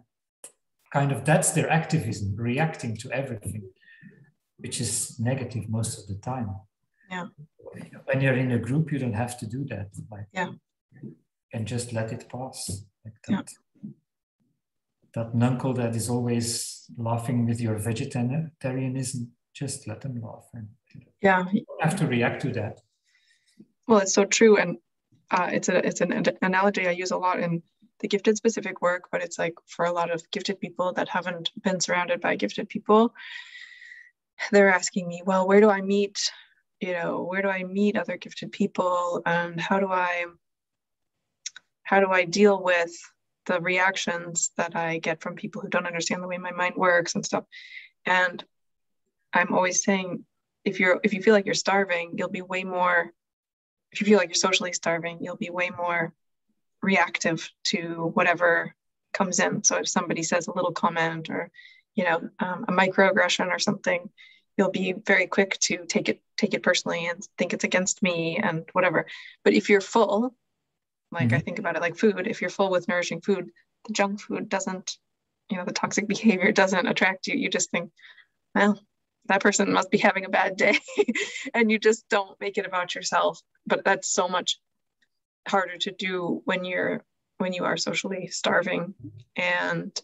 [SPEAKER 2] kind of that's their activism, reacting to everything, which is negative most of the time.
[SPEAKER 1] Yeah.
[SPEAKER 2] When you're in a group, you don't have to do that.
[SPEAKER 1] You
[SPEAKER 2] can just let it pass. Like that. Yeah. That nuncle that is always laughing with your vegetarianism, just let them laugh. And you don't have to react to that.
[SPEAKER 1] Well, it's so true. And it's an analogy I use a lot in the gifted specific work, but it's like for a lot of gifted people that haven't been surrounded by gifted people, they're asking me, well, where do I meet other gifted people, and how do I deal with the reactions that I get from people who don't understand the way my mind works and stuff. And I'm always saying, if you feel like you're starving, you'll be way more, if you feel like you're socially starving, you'll be way more reactive to whatever comes in. So if somebody says a little comment or, a microaggression or something, you'll be very quick to take it personally and think it's against me and whatever. But if you're full, I think about it like food, if you're full with nourishing food, the junk food doesn't, the toxic behavior doesn't attract you. You just think, well, that person must be having a bad day. And you just don't make it about yourself. But that's so much harder to do when you are socially starving. And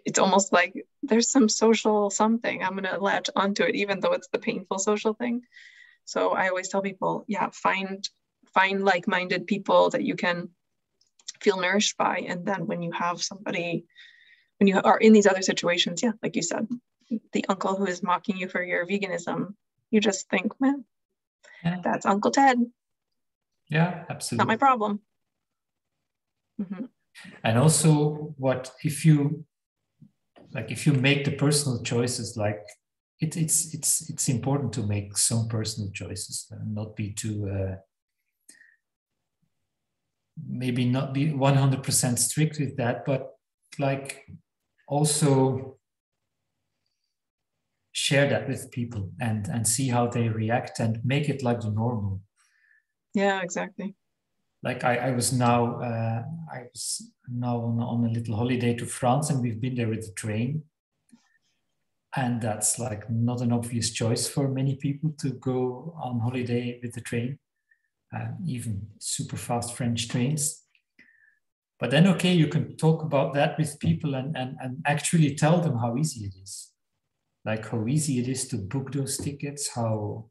[SPEAKER 1] it's almost like there's some social something. I'm going to latch onto it, even though it's the painful social thing. So I always tell people, find like-minded people that you can feel nourished by. And then when you are in these other situations, like you said, the uncle who is mocking you for your veganism, you just think, man, that's Uncle Ted.
[SPEAKER 2] Yeah, absolutely.
[SPEAKER 1] Not my problem.
[SPEAKER 2] Mm-hmm. And also, if you make the personal choices, it's important to make some personal choices and not be too maybe not be 100% strict with that, but also share that with people and see how they react and make it like the normal.
[SPEAKER 1] Yeah, exactly.
[SPEAKER 2] Like I was now on a little holiday to France, and we've been there with the train. And that's like not an obvious choice for many people to go on holiday with the train, even super fast French trains. But then, okay, you can talk about that with people and actually tell them how easy it is. Like how easy it is to book those tickets, how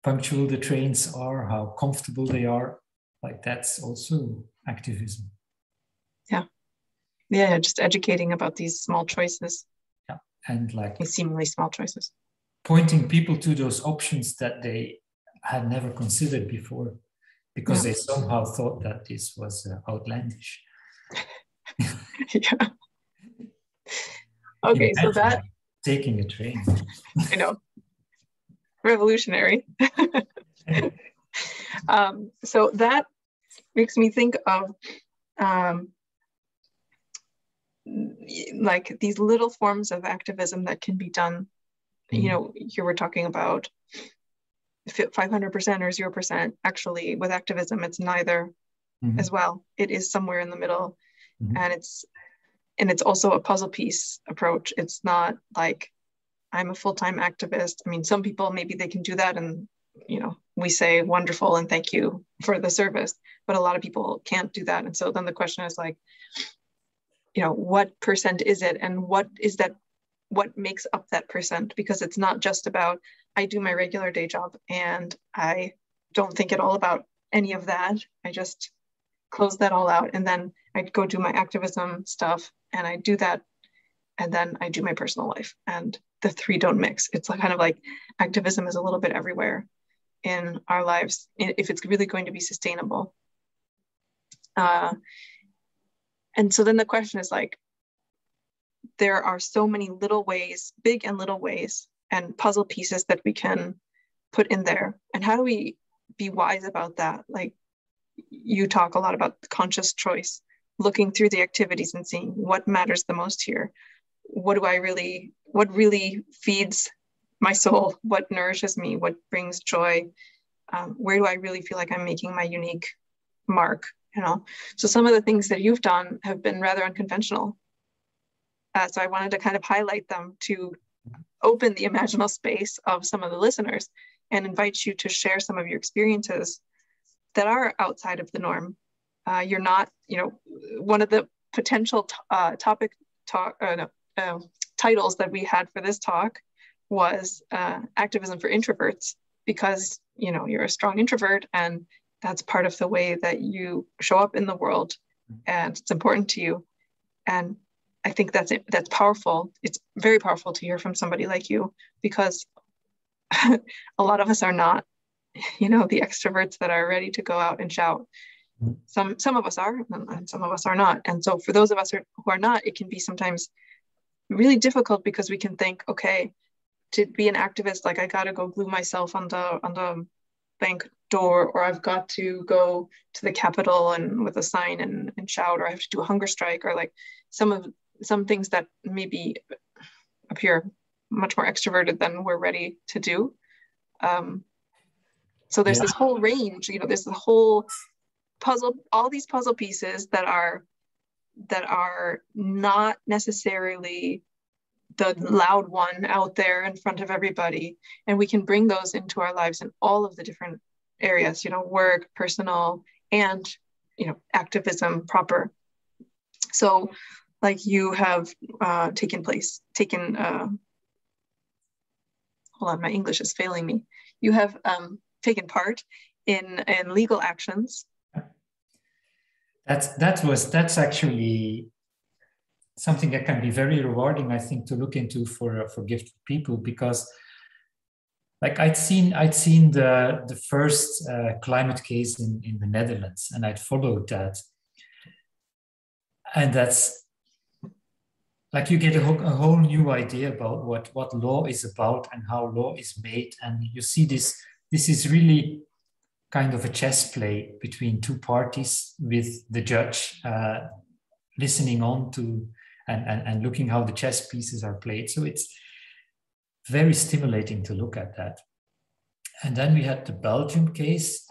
[SPEAKER 2] punctual the trains are, how comfortable they are. Like that's also activism.
[SPEAKER 1] Yeah. Yeah, just educating about these small choices.
[SPEAKER 2] Yeah. And like
[SPEAKER 1] these seemingly small choices.
[SPEAKER 2] Pointing people to those options that they had never considered before, because they somehow thought that this was outlandish.
[SPEAKER 1] Yeah. Okay, so that
[SPEAKER 2] taking a train.
[SPEAKER 1] I know, revolutionary. So that makes me think of like these little forms of activism that can be done. You know, you were talking about 500% or 0%. Actually, with activism, it's neither as well. It is somewhere in the middle, and it's also a puzzle piece approach. It's not like I'm a full-time activist. I mean, some people, maybe they can do that, and you know, we say wonderful and thank you for the service, but a lot of people can't do that. And so then the question is like, you know, what percent is it, and what is that, what makes up that percent? Because it's not just about I do my regular day job and I don't think at all about any of that. I just close that all out, and then I go do my activism stuff, and I do that, and then I do my personal life, and the three don't mix. It's like kind of like activism is a little bit everywhere in our lives if it's really going to be sustainable. And so then the question is like, there are so many little ways, big and little ways, and puzzle pieces that we can put in there. And how do we be wise about that? Like, you talk a lot about conscious choice, looking through the activities and seeing what matters the most here. What really feeds my soul? What nourishes me? What brings joy? Where do I really feel like I'm making my unique mark? You know, so some of the things that you've done have been rather unconventional. So I wanted to kind of highlight them to open the imaginal space of some of the listeners and invite you to share some of your experiences that are outside of the norm. You're not, you know, one of the potential titles that we had for this talk was Activism for Introverts, because, you know, you're a strong introvert and that's part of the way that you show up in the world, and it's important to you. And I think that's powerful. It's very powerful to hear from somebody like you, because a lot of us are not, you know, the extroverts that are ready to go out and shout. Some of us are, and some of us are not. And so for those of us who are not, it can be sometimes really difficult, because we can think, okay, to be an activist, like I got to go glue myself on the bank door, or I've got to go to the Capitol and with a sign and shout, or I have to do a hunger strike, or like some things that maybe appear much more extroverted than we're ready to do. So there's this whole range, you know, there's the whole puzzle, all these puzzle pieces that are not necessarily the loud one out there in front of everybody. And we can bring those into our lives in all of the different areas, you know, work, personal, and, you know, activism proper. So like you have taken, hold on, my English is failing me. You have taken part in legal actions.
[SPEAKER 2] That's actually something that can be very rewarding, I think, to look into for gifted people, because like I'd seen the first climate case in the Netherlands, and I'd followed that, and that's like you get a whole new idea about what law is about and how law is made, and you see this is really kind of a chess play between two parties, with the judge listening on to and looking how the chess pieces are played. So very stimulating to look at that. And then we had the Belgium case,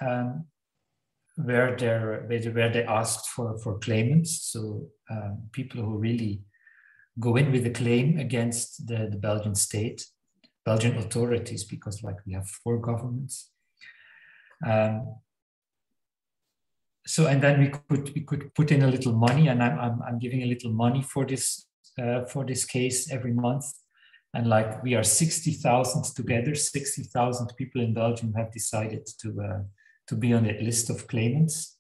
[SPEAKER 2] where they asked for claimants, so people who really go in with a claim against the Belgian state, Belgian authorities, because like we have 4 governments. So and then we could put in a little money, and I'm giving a little money for this case every month, and like we are 60,000 together. 60,000 people in Belgium have decided to be on that list of claimants.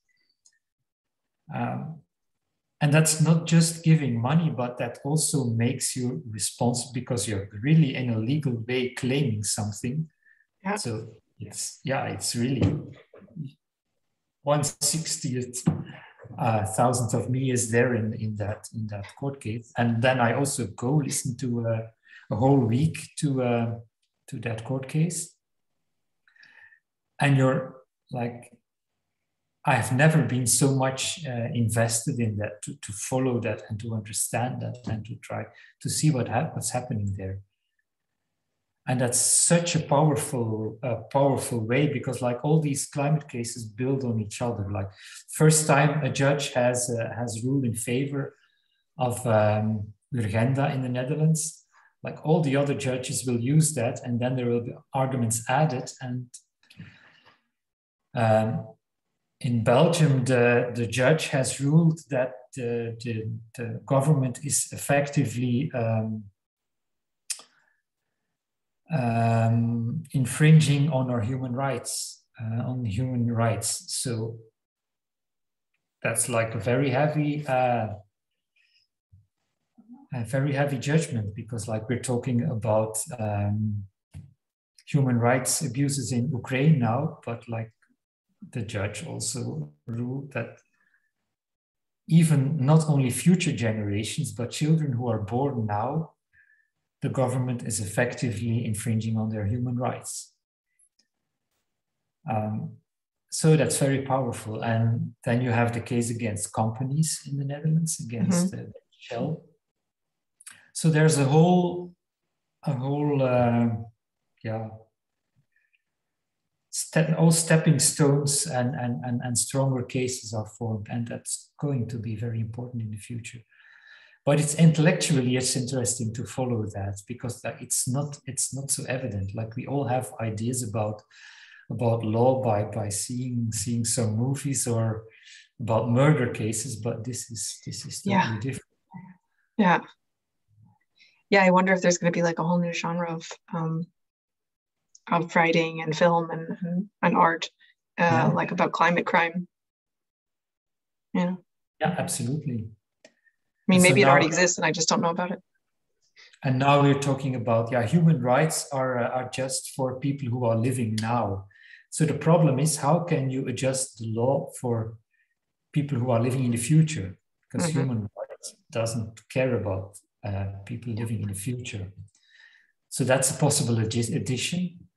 [SPEAKER 2] And that's not just giving money, but that also makes you responsible because you're really in a legal way claiming something. Yeah. So it's really 1/60th thousandth of me is there in that court case. And then I also go listen to a whole week to that court case. And you're like, I have never been so much invested in that, to follow that and to understand that and to try to see what's happening there. And that's such a powerful way, because like all these climate cases build on each other. Like first time a judge has ruled in favor of Urgenda in the Netherlands, like all the other judges will use that, and then there will be arguments added. And in Belgium, the judge has ruled that the government is effectively infringing on our human rights, So that's like a very heavy judgment, because like we're talking about human rights abuses in Ukraine now, but like the judge also ruled that even not only future generations, but children who are born now, the government is effectively infringing on their human rights. So that's very powerful. And then you have the case against companies in the Netherlands, against Shell. So there's a whole all stepping stones and stronger cases are formed, and that's going to be very important in the future. But it's interesting to follow that, because it's not so evident. Like we all have ideas about law by seeing some movies or about murder cases, but this is totally different.
[SPEAKER 1] Yeah. I wonder if there's going to be like a whole new genre of writing and film and art, like about climate crime. Yeah,
[SPEAKER 2] absolutely.
[SPEAKER 1] I mean, maybe it already exists and I just don't know about it.
[SPEAKER 2] And now we're talking about, human rights are just for people who are living now. So the problem is, how can you adjust the law for people who are living in the future? Because human rights doesn't care about people living in the future. So that's a possible addition.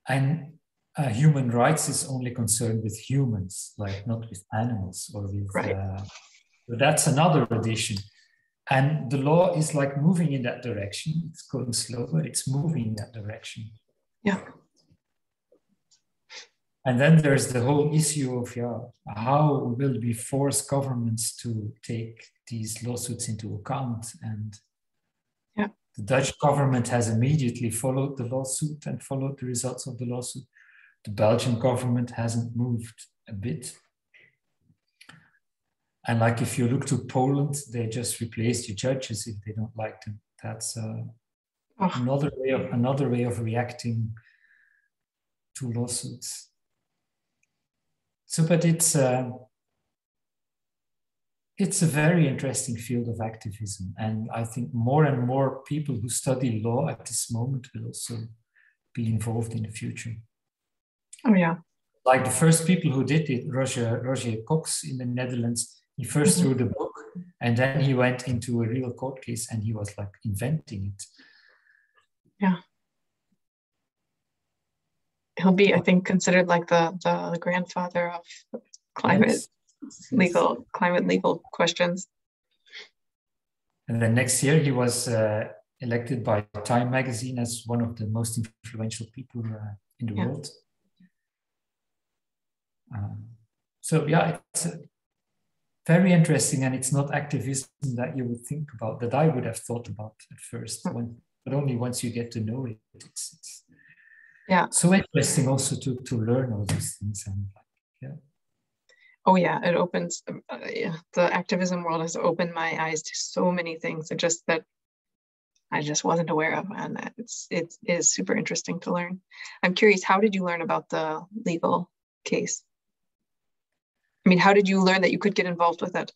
[SPEAKER 2] And human rights is only concerned with humans, like not with animals or with... So that's another addition. And the law is like moving in that direction. It's going slow, but it's moving in that direction.
[SPEAKER 1] Yeah.
[SPEAKER 2] And then there's the whole issue of how will we force governments to take these lawsuits into account? And the Dutch government has immediately followed the lawsuit and followed the results of the lawsuit. The Belgian government hasn't moved a bit. And like if you look to Poland, they just replace the judges if they don't like them. That's another way of reacting to lawsuits. So, but it's a very interesting field of activism, and I think more and more people who study law at this moment will also be involved in the future.
[SPEAKER 1] Oh yeah.
[SPEAKER 2] Like the first people who did it, Roger Cox in the Netherlands. He first wrote a book, and then he went into a real court case, and he was like inventing it.
[SPEAKER 1] Yeah. He'll be, I think, considered like the grandfather of climate legal questions.
[SPEAKER 2] And then next year he was elected by Time magazine as one of the most influential people in the world. So yeah, it's very interesting, and it's not activism that you would think about, that I would have thought about at first, but only once you get to know it. It's so interesting also to learn all these things. And
[SPEAKER 1] oh yeah, it opens, the activism world has opened my eyes to so many things that I just wasn't aware of, and it is super interesting to learn. I'm curious, how did you learn about the legal case? I mean, how did you learn that you could get involved with it?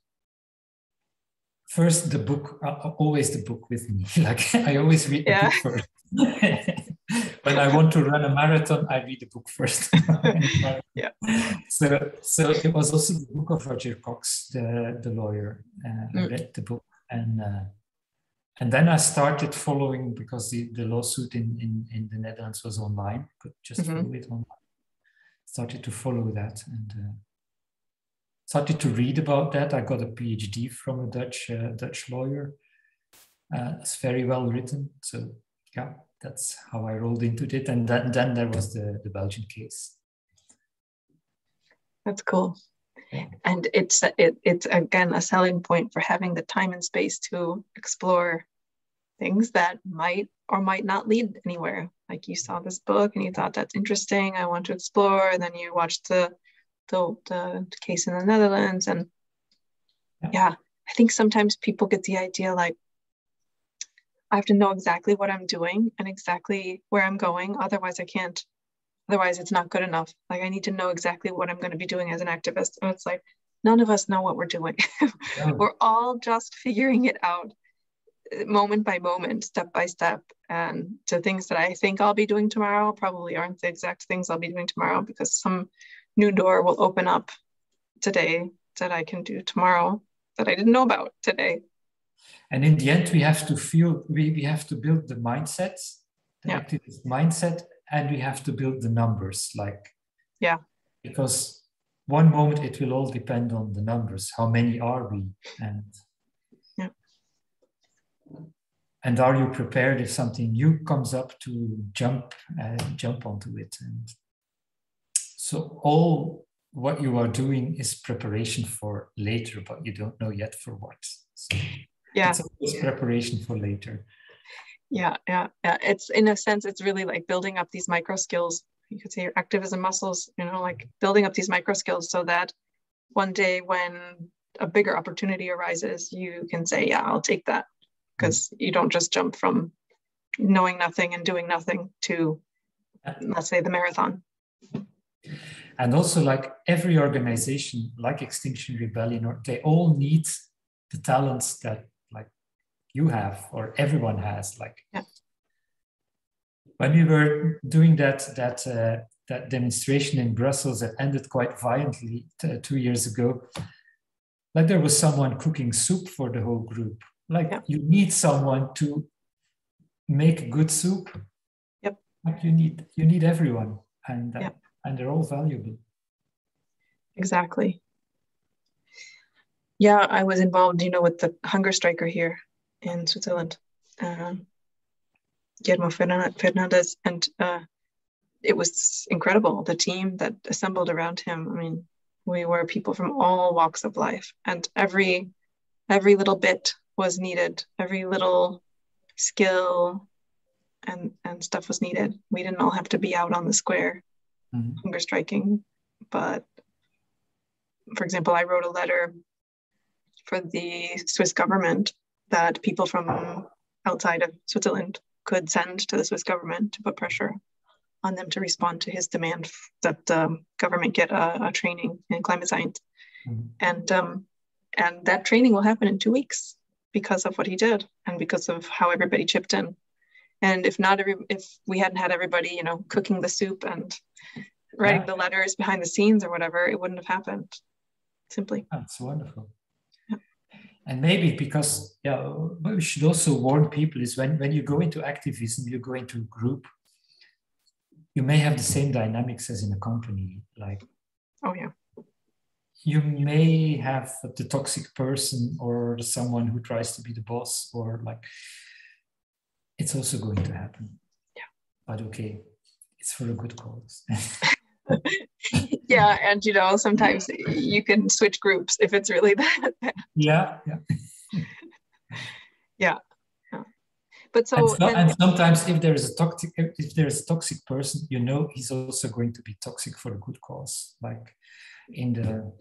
[SPEAKER 2] First, the book, always the book with me. Like I always read the book first. When I want to run a marathon, I read the book first. So it was also the book of Roger Cox, the lawyer. I read the book, and then I started following, because the lawsuit in the Netherlands was online. Could just follow it online. Started to follow that and started to read about that. I got a PhD from a Dutch lawyer. It's very well written. So yeah, that's how I rolled into it. And then there was the Belgian case.
[SPEAKER 1] That's cool. Yeah. And it's again a selling point for having the time and space to explore things that might or might not lead anywhere. Like you saw this book and you thought that's interesting, I want to explore, and then you watched the case in the Netherlands. And yeah, I think sometimes people get the idea like, I have to know exactly what I'm doing and exactly where I'm going, otherwise it's not good enough. Like I need to know exactly what I'm going to be doing as an activist. And it's like, none of us know what we're doing. We're all just figuring it out moment by moment, step by step. And the things that I think I'll be doing tomorrow probably aren't the exact things I'll be doing tomorrow, because some new door will open up today that I can do tomorrow that I didn't know about today.
[SPEAKER 2] And in the end, we have to we have to build the mindset, the activist mindset, and we have to build the numbers. Because one moment it will all depend on the numbers. How many are we? And are you prepared if something new comes up to jump onto it? And so all what you are doing is preparation for later, but you don't know yet for what. So it's always preparation for later.
[SPEAKER 1] Yeah. It's, in a sense, it's really like building up these micro skills. You could say your activism muscles, like building up these micro skills so that one day when a bigger opportunity arises, you can say, yeah, I'll take that. Because you don't just jump from knowing nothing and doing nothing to, let's say, the marathon.
[SPEAKER 2] And also, like every organization, like Extinction Rebellion, they all need the talents that like you have or everyone has. Like when we were doing that demonstration in Brussels that ended quite violently 2 years ago, like there was someone cooking soup for the whole group. Like you need someone to make good soup. Like you need everyone, and they're all valuable.
[SPEAKER 1] Exactly. Yeah, I was involved, with the hunger striker here in Switzerland, Guillermo Fernandez, and it was incredible. The team that assembled around him. I mean, we were people from all walks of life, and every little bit was needed. Every little skill and stuff was needed. We didn't all have to be out on the square hunger striking, but for example, I wrote a letter for the Swiss government that people from outside of Switzerland could send to the Swiss government to put pressure on them to respond to his demand that the government get a training in climate science. And that training will happen in 2 weeks because of what he did and because of how everybody chipped in. And if we hadn't had everybody, cooking the soup and writing the letters behind the scenes or whatever, it wouldn't have happened. Simply.
[SPEAKER 2] That's wonderful. Yeah. And maybe because, what we should also warn people is when you go into activism, you go into a group, you may have the same dynamics as in a company. Like, you may have the toxic person or someone who tries to be the boss, or like, it's also going to happen.
[SPEAKER 1] Yeah.
[SPEAKER 2] But okay, it's for a good cause.
[SPEAKER 1] Yeah, and sometimes you can switch groups if it's really that bad.
[SPEAKER 2] Yeah.
[SPEAKER 1] Yeah. But
[SPEAKER 2] and sometimes if there's a toxic person, he's also going to be toxic for a good cause, like in the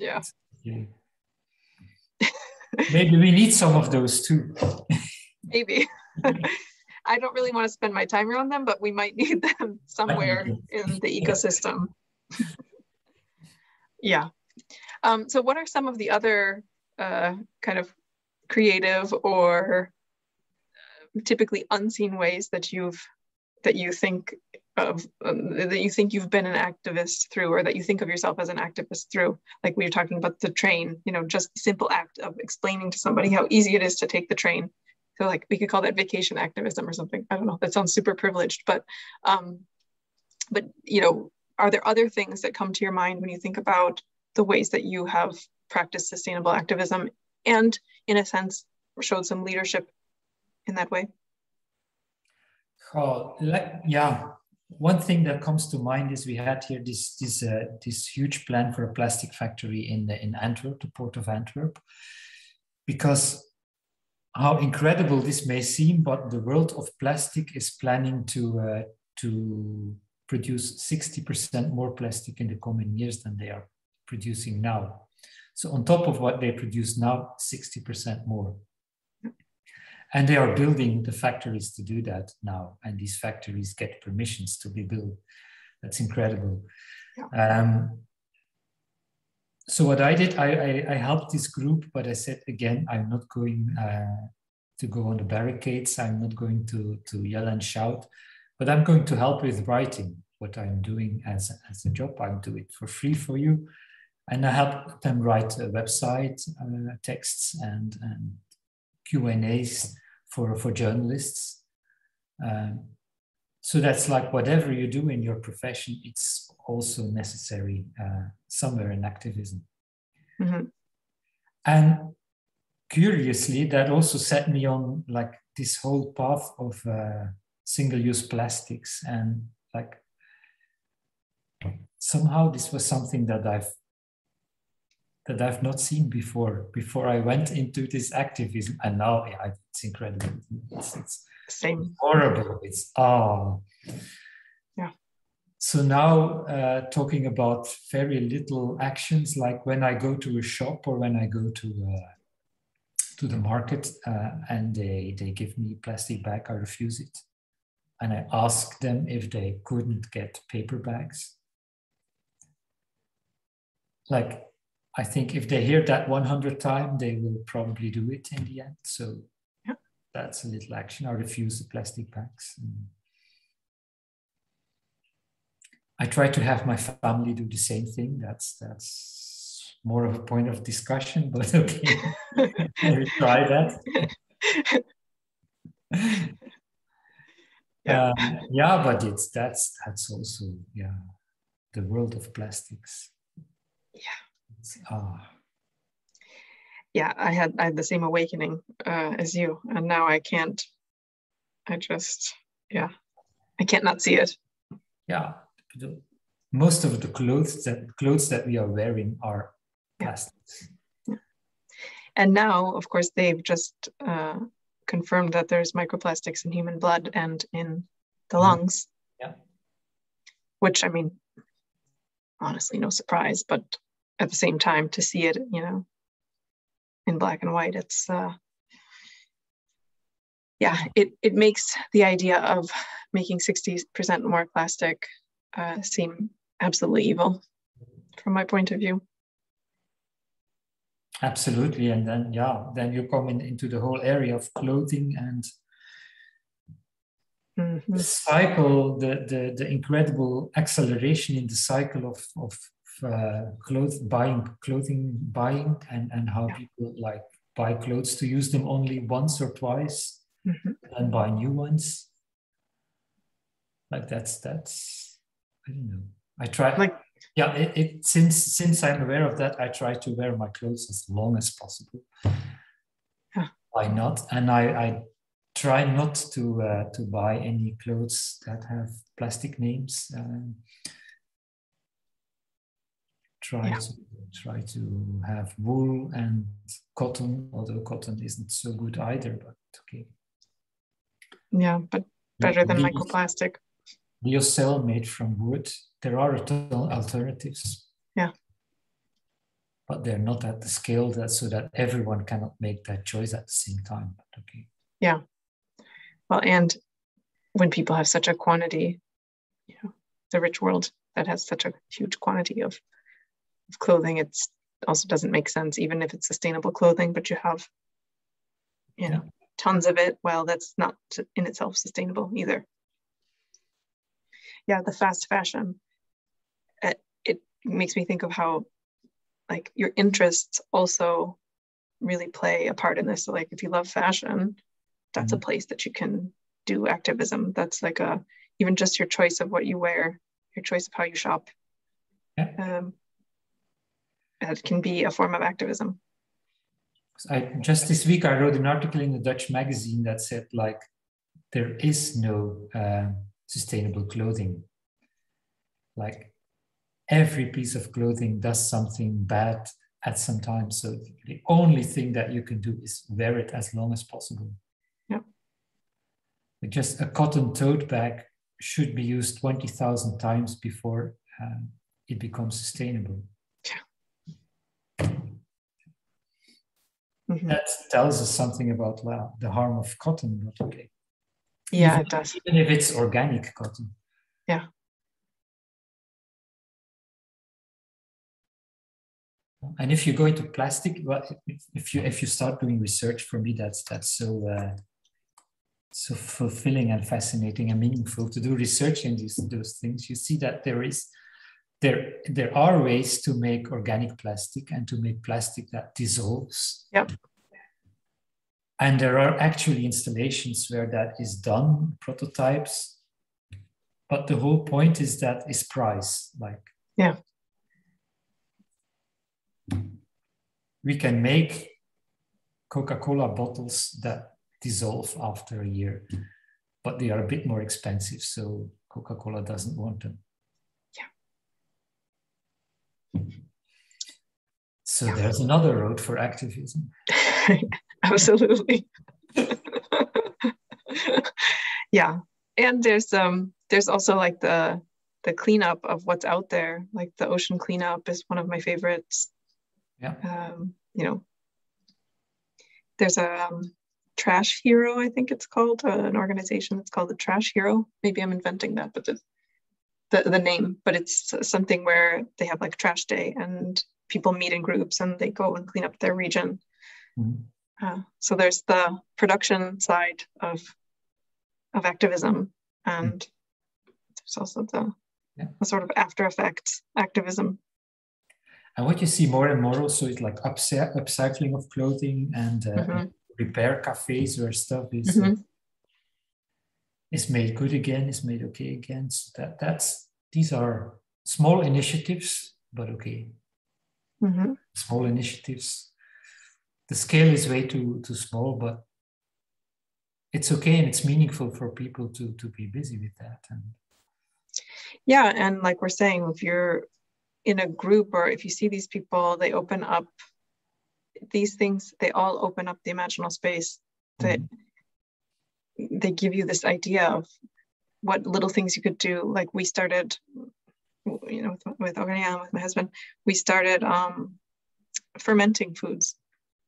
[SPEAKER 2] Maybe we need some of those too.
[SPEAKER 1] Maybe. I don't really want to spend my time around them, but we might need them somewhere in the ecosystem. Yeah. So what are some of the other kind of creative or typically unseen ways that you think you've been an activist through, or that you think of yourself as an activist through? Like we were talking about the train, just the simple act of explaining to somebody how easy it is to take the train. So like we could call that vacation activism or something. I don't know, that sounds super privileged, but are there other things that come to your mind when you think about the ways that you have practiced sustainable activism and, in a sense, showed some leadership in that way?
[SPEAKER 2] Oh, one thing that comes to mind is we had here this huge plan for a plastic factory in Antwerp, the port of Antwerp, because how incredible this may seem, but the world of plastic is planning to produce 60% more plastic in the coming years than they are producing now. So on top of what they produce now, 60% more. And they are building the factories to do that now. And these factories get permissions to be built. That's incredible. Yeah. So what I did, I helped this group, but I said, again, I'm not going to go on the barricades. I'm not going to yell and shout, but I'm going to help with writing. What I'm doing as a job, I'll do it for free for you. And I help them write a website, texts and Q&As for journalists. So that's like whatever you do in your profession, it's also necessary somewhere in activism. Mm-hmm. And curiously, that also set me on like this whole path of single-use plastics. And like somehow this was something that I've not seen before I went into this activism, and now it's incredible. It's
[SPEAKER 1] same
[SPEAKER 2] horrible. It's
[SPEAKER 1] yeah.
[SPEAKER 2] So now talking about very little actions, like when I go to a shop or when I go to the market and they give me a plastic bag, I refuse it, and I ask them if they couldn't get paper bags. Like, I think if they hear that 100 times, they will probably do it in the end. So yeah, that's a little action. I refuse the plastic bags. I try to have my family do the same thing. That's more of a point of discussion, but okay, we try that. Yeah, but that's also the world of plastics.
[SPEAKER 1] Yeah. Yeah, I had the same awakening as you, and now I can't not see it.
[SPEAKER 2] Yeah, most of the clothes that we are wearing are plastics.
[SPEAKER 1] Yeah. And now, of course, they've just confirmed that there's microplastics in human blood and in the lungs.
[SPEAKER 2] Yeah.
[SPEAKER 1] Which, I mean, honestly, no surprise, but at the same time, to see it, in black and white, it's it makes the idea of making 60% more plastic seem absolutely evil from my point of view.
[SPEAKER 2] Absolutely. And then you come into the whole area of clothing and
[SPEAKER 1] mm-hmm.
[SPEAKER 2] the cycle, the incredible acceleration in the cycle of clothing buying and how people like buy clothes to use them only once or twice,
[SPEAKER 1] mm-hmm.
[SPEAKER 2] and buy new ones. Like that's I don't know. I try since I'm aware of that, I try to wear my clothes as long as possible.
[SPEAKER 1] Huh.
[SPEAKER 2] Why not? And I try not to buy any clothes that have plastic names. Try to have wool and cotton, although cotton isn't so good either, but okay.
[SPEAKER 1] Yeah, but better than microplastic.
[SPEAKER 2] Lyocell made from wood. There are alternatives.
[SPEAKER 1] Yeah.
[SPEAKER 2] But they're not at the scale so that everyone cannot make that choice at the same time. But okay.
[SPEAKER 1] Yeah. Well, and when people have such a quantity, you know, the rich world that has such a huge quantity of clothing, it also doesn't make sense, even if it's sustainable clothing, but you have, you know, tons of it. Well, that's not in itself sustainable either. Yeah, the fast fashion, it makes me think of how, like, your interests also really play a part in this. So, like, if you love fashion, that's a place that you can do activism. That's like even just your choice of what you wear, your choice of how you shop. It can be a form of activism.
[SPEAKER 2] Just this week, I wrote an article in a Dutch magazine that said, like, there is no sustainable clothing. Like, every piece of clothing does something bad at some time. So the only thing that you can do is wear it as long as possible.
[SPEAKER 1] Yeah.
[SPEAKER 2] Like, just a cotton tote bag should be used 20,000 times before it becomes sustainable.
[SPEAKER 1] Yeah. Mm-hmm.
[SPEAKER 2] That tells us something about the harm of cotton, but okay.
[SPEAKER 1] Yeah, it does.
[SPEAKER 2] Even if it's organic cotton.
[SPEAKER 1] Yeah.
[SPEAKER 2] And if you go into plastic, well, if you start doing research, for me that's so fulfilling and fascinating and meaningful to do research in those things. You see that there are ways to make organic plastic and to make plastic that dissolves.
[SPEAKER 1] Yep.
[SPEAKER 2] And there are actually installations where that is done, prototypes. But the whole point is price. Like,
[SPEAKER 1] yeah.
[SPEAKER 2] We can make Coca-Cola bottles that dissolve after a year, but they are a bit more expensive, so Coca-Cola doesn't want them.
[SPEAKER 1] Yeah.
[SPEAKER 2] So there's another road for activism.
[SPEAKER 1] Absolutely. Yeah. And there's also, like, the cleanup of what's out there. Like, the ocean cleanup is one of my favorites.
[SPEAKER 2] Yeah.
[SPEAKER 1] You know, there's a Trash Hero, I think it's called, an organization that's called the Trash Hero. Maybe I'm inventing that, but the name, but it's something where they have, like, trash day and people meet in groups and they go and clean up their region. Mm-hmm. So there's the production side of activism, and there's also the sort of after effects activism.
[SPEAKER 2] And what you see more and more also is, like, upcycling of clothing and repair cafes where stuff is made good again, is made okay again. So these are small initiatives, but okay. Small initiatives. The scale is way too small, but it's okay and it's meaningful for people to be busy with that.
[SPEAKER 1] Yeah, and like we're saying, if you're in a group or if you see these people, they open up these things, they all open up the imaginal space. That they give you this idea of what little things you could do. Like, we started, you know, with Oriana, with my husband, we started fermenting foods.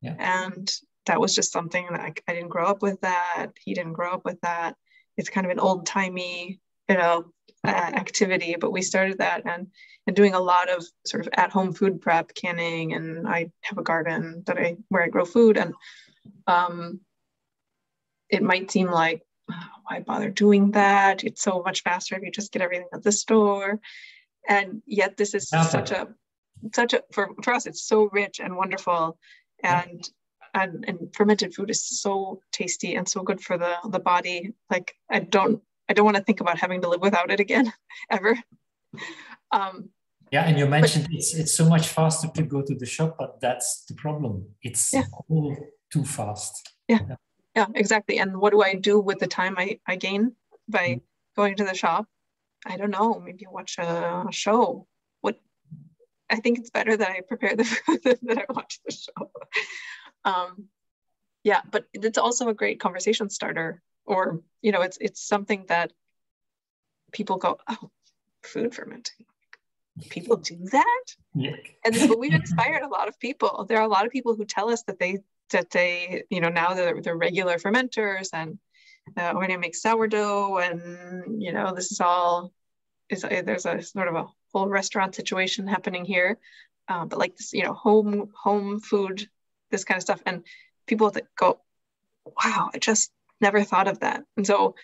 [SPEAKER 1] Yeah. And that was just something that I didn't grow up with that. He didn't grow up with that. It's kind of an old-timey, you know, activity, but we started that and doing a lot of sort of at-home food prep, canning, and I have a garden where I grow food, and it might seem like, why bother doing that? It's so much faster if you just get everything at the store. And yet this is such a for us, it's so rich and wonderful, and fermented food is so tasty and so good for the body. Like, I don't want to think about having to live without it again, ever.
[SPEAKER 2] Yeah, and you mentioned it's so much faster to go to the shop, but that's the problem. It's all too fast.
[SPEAKER 1] Yeah. Yeah, exactly. And what do I do with the time I gain by going to the shop? I don't know, maybe watch a show. What I think it's better that I prepare the food than that I watch the show. Yeah, but it's also a great conversation starter, or it's something that people go, oh, food fermenting. People do that?
[SPEAKER 2] Yeah.
[SPEAKER 1] But we've inspired a lot of people. There are a lot of people who tell us that they now they're regular fermenters, and when they make sourdough, and this is all there's a sort of a whole restaurant situation happening here, but like this, home food, this kind of stuff, and people that go, wow, I just never thought of that. And so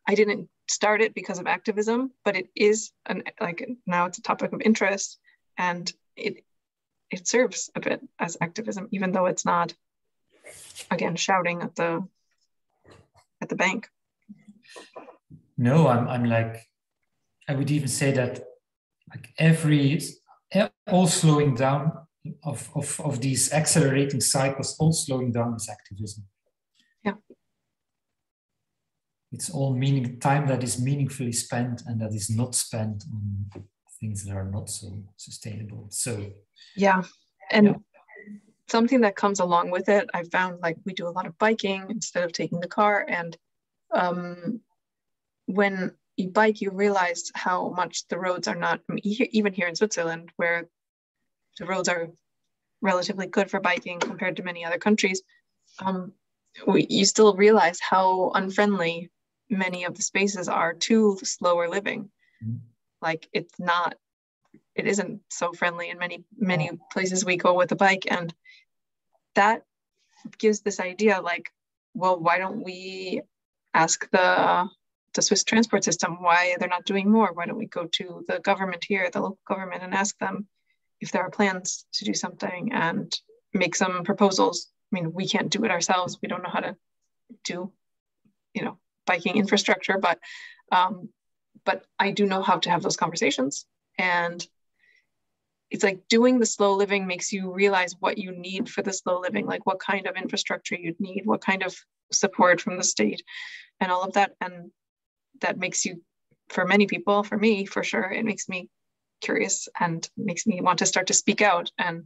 [SPEAKER 1] I didn't start it because of activism, but it is now it's a topic of interest, and it serves a bit as activism, even though it's not, again, shouting at the bank.
[SPEAKER 2] No, I'm like, I would even say that like all slowing down of these accelerating cycles, all slowing down is activism.
[SPEAKER 1] Yeah.
[SPEAKER 2] It's all time that is meaningfully spent and that is not spent on things that are not so sustainable. So
[SPEAKER 1] yeah. And something that comes along with it, I found, like, we do a lot of biking instead of taking the car. And when you bike, you realize how much the roads are not, even here in Switzerland, where the roads are relatively good for biking compared to many other countries, you still realize how unfriendly many of the spaces are to slower living. Mm-hmm. Like, it isn't so friendly in many places we go with a bike. And that gives this idea, like, well, why don't we ask the Swiss transport system why they're not doing more? Why don't we go to the government here, the local government, and ask them if there are plans to do something and make some proposals? I mean, we can't do it ourselves. We don't know how to do, biking infrastructure, but I do know how to have those conversations. And it's like, doing the slow living makes you realize what you need for the slow living, like what kind of infrastructure you'd need, what kind of support from the state, and all of that. And that makes you, for many people, for me, for sure, it makes me curious and makes me want to start to speak out and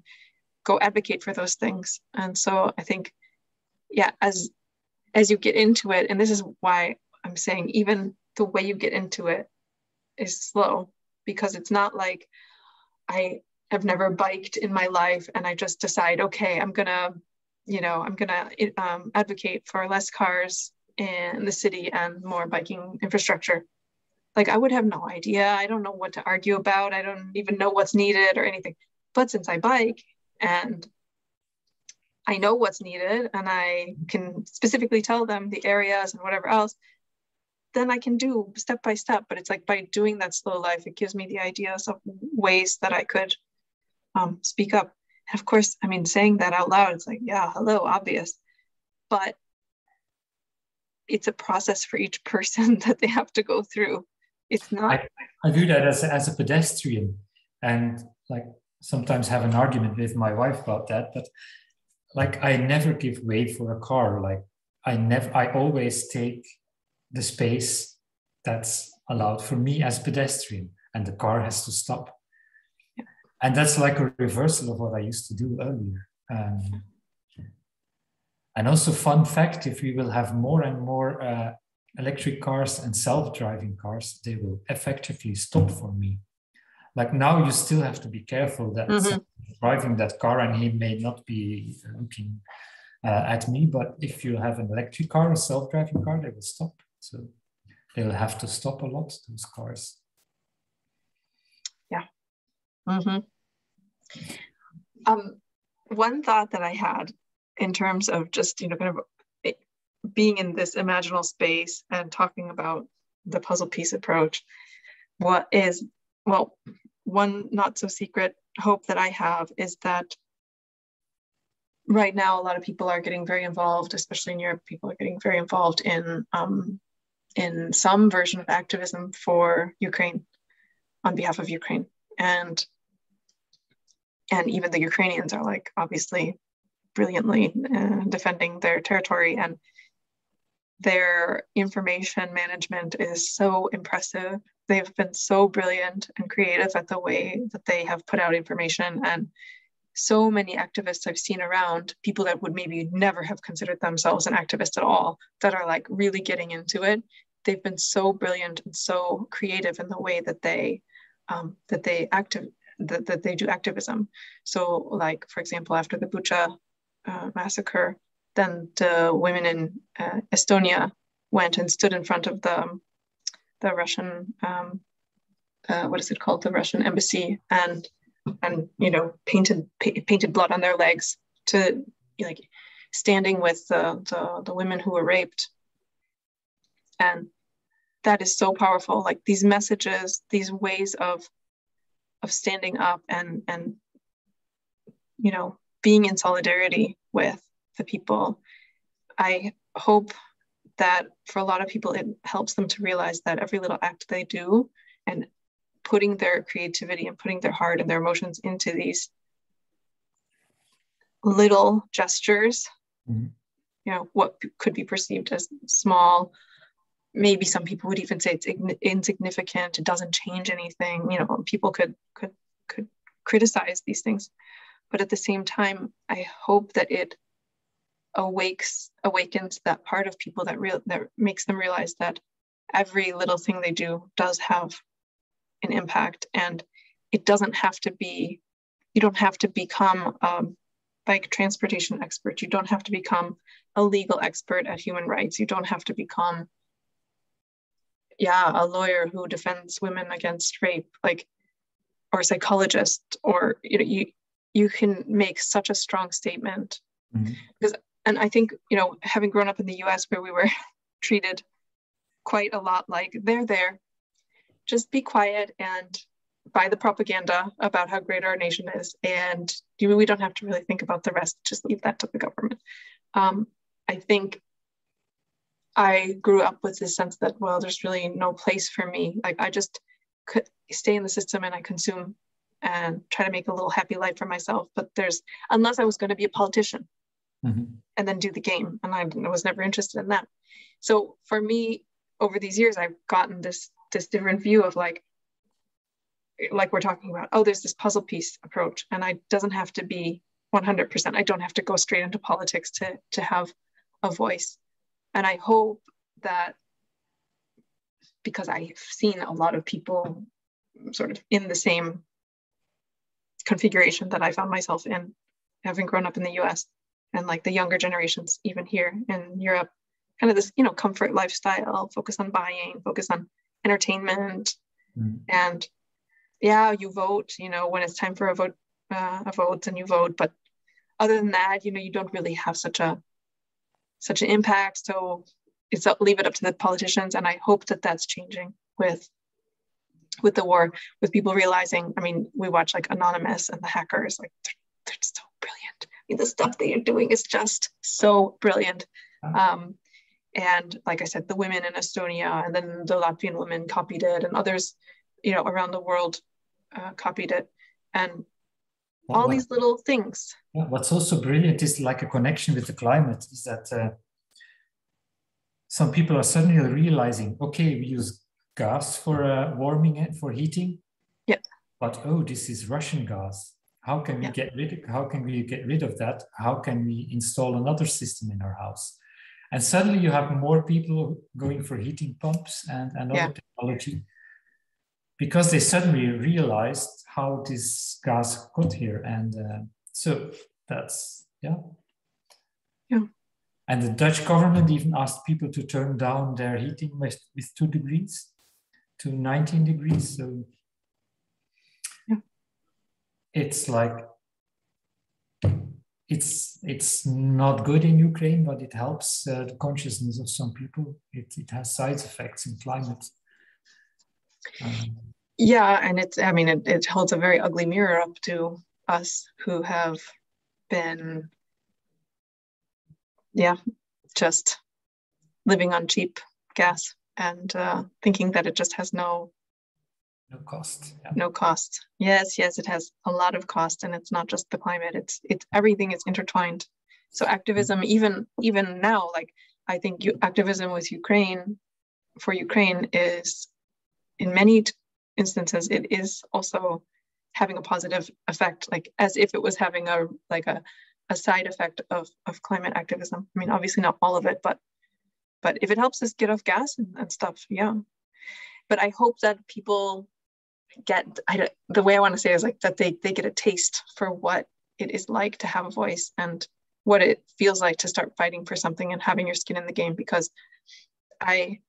[SPEAKER 1] go advocate for those things. And so I think, yeah, as you get into it, and this is why I'm saying even the way you get into it is slow, because it's not like I have never biked in my life and I just decide, okay, I'm gonna advocate for less cars in the city and more biking infrastructure. Like, I would have no idea. I don't know what to argue about. I don't even know what's needed or anything. But since I bike and I know what's needed and I can specifically tell them the areas and whatever else, then I can do step by step. But it's like, by doing that slow life, it gives me the ideas of ways that I could speak up. And of course, I mean, saying that out loud, it's like, yeah, hello, obvious. But it's a process for each person that they have to go through. It's not.
[SPEAKER 2] I view that as a pedestrian, and like sometimes have an argument with my wife about that. But like, I never give way for a car. Like, I always take the space that's allowed for me as pedestrian, and the car has to stop. Yeah. And that's like a reversal of what I used to do earlier. And also, fun fact, if we will have more and more electric cars and self-driving cars, they will effectively stop for me. Like, now you still have to be careful that someone is driving that car and he may not be looking at me, but if you have an electric car, a self-driving car, they will stop. So they will have to stop a lot, those cars.
[SPEAKER 1] Yeah. Mm-hmm. One thought that I had in terms of just, kind of being in this imaginal space and talking about the puzzle piece approach, one not so secret hope that I have is that right now a lot of people are getting very involved, especially in Europe. People are getting very involved in some version of activism for Ukraine, on behalf of Ukraine, and even the Ukrainians are, like, obviously brilliantly defending their territory. And their information management is so impressive. They've been so brilliant and creative at the way that they have put out information. And so many activists I've seen around, people that would maybe never have considered themselves an activist at all, that are like really getting into it. They've been so brilliant and so creative in the way that they do activism. So, like, for example, after the Bucha massacre, then the women in Estonia went and stood in front of the Russian what is it called, the Russian embassy, and painted blood on their legs to like standing with the women who were raped. And that is so powerful. Like these messages, these ways of standing up and being in solidarity with the people. I hope that for a lot of people, it helps them to realize that every little act they do and putting their creativity and putting their heart and their emotions into these little gestures, what could be perceived as small, maybe some people would even say it's insignificant, it doesn't change anything, people could criticize these things. But at the same time, I hope that it awakens that part of people that makes them realize that every little thing they do does have an impact, and it doesn't have to be, you don't have to become a bike transportation expert, you don't have to become a legal expert at human rights, you don't have to become a lawyer who defends women against rape, or a psychologist, or you can make such a strong statement. And I think, having grown up in the US where we were treated quite a lot like, they're there, just be quiet and buy the propaganda about how great our nation is, and we don't have to really think about the rest, just leave that to the government. I think I grew up with this sense that, well, there's really no place for me. Like I just could stay in the system and I consume and try to make a little happy life for myself. But unless I was going to be a politician and then do the game, and I was never interested in that. So for me, over these years, I've gotten this different view of like we're talking about, there's this puzzle piece approach, and it doesn't have to be 100%. I don't have to go straight into politics to have a voice. And I hope that, because I've seen a lot of people sort of in the same configuration that I found myself in, having grown up in the US, and like the younger generations, even here in Europe, kind of this, comfort lifestyle, focus on buying, focus on entertainment. And you vote, when it's time for a vote, and you vote. But other than that, you don't really have such an impact. So leave it up to the politicians. And I hope that that's changing with the war, with people realizing, we watch like Anonymous and the hackers, like they're so brilliant. The stuff they are doing is just so brilliant. And like I said, the women in Estonia, and then the Latvian women copied it, and others, around the world copied it. And all these little things.
[SPEAKER 2] Yeah, what's also brilliant is like a connection with the climate, is that some people are suddenly realizing, okay, we use gas for warming, for heating.
[SPEAKER 1] Yeah.
[SPEAKER 2] But this is Russian gas. How can we get rid of that? How can we install another system in our house? And suddenly you have more people going for heating pumps and other technology, because they suddenly realized how this gas got here. And so that's,
[SPEAKER 1] Yeah.
[SPEAKER 2] And the Dutch government even asked people to turn down their heating with 2 degrees to 19 degrees. So it's like, it's not good in Ukraine, but it helps the consciousness of some people. It has side effects in climate.
[SPEAKER 1] And it holds a very ugly mirror up to us who have been, just living on cheap gas and thinking that it just has no
[SPEAKER 2] cost.
[SPEAKER 1] No cost. Yes, it has a lot of cost, and it's not just the climate. It's everything is intertwined. So activism, even now, like I think activism with Ukraine, for Ukraine, is in many instances, it is also having a positive effect, like as if it was having a side effect of climate activism. I mean, obviously not all of it, but if it helps us get off gas and stuff, yeah. But I hope that people get, the way I want to say is like that they get a taste for what it is like to have a voice and what it feels like to start fighting for something and having your skin in the game. Because I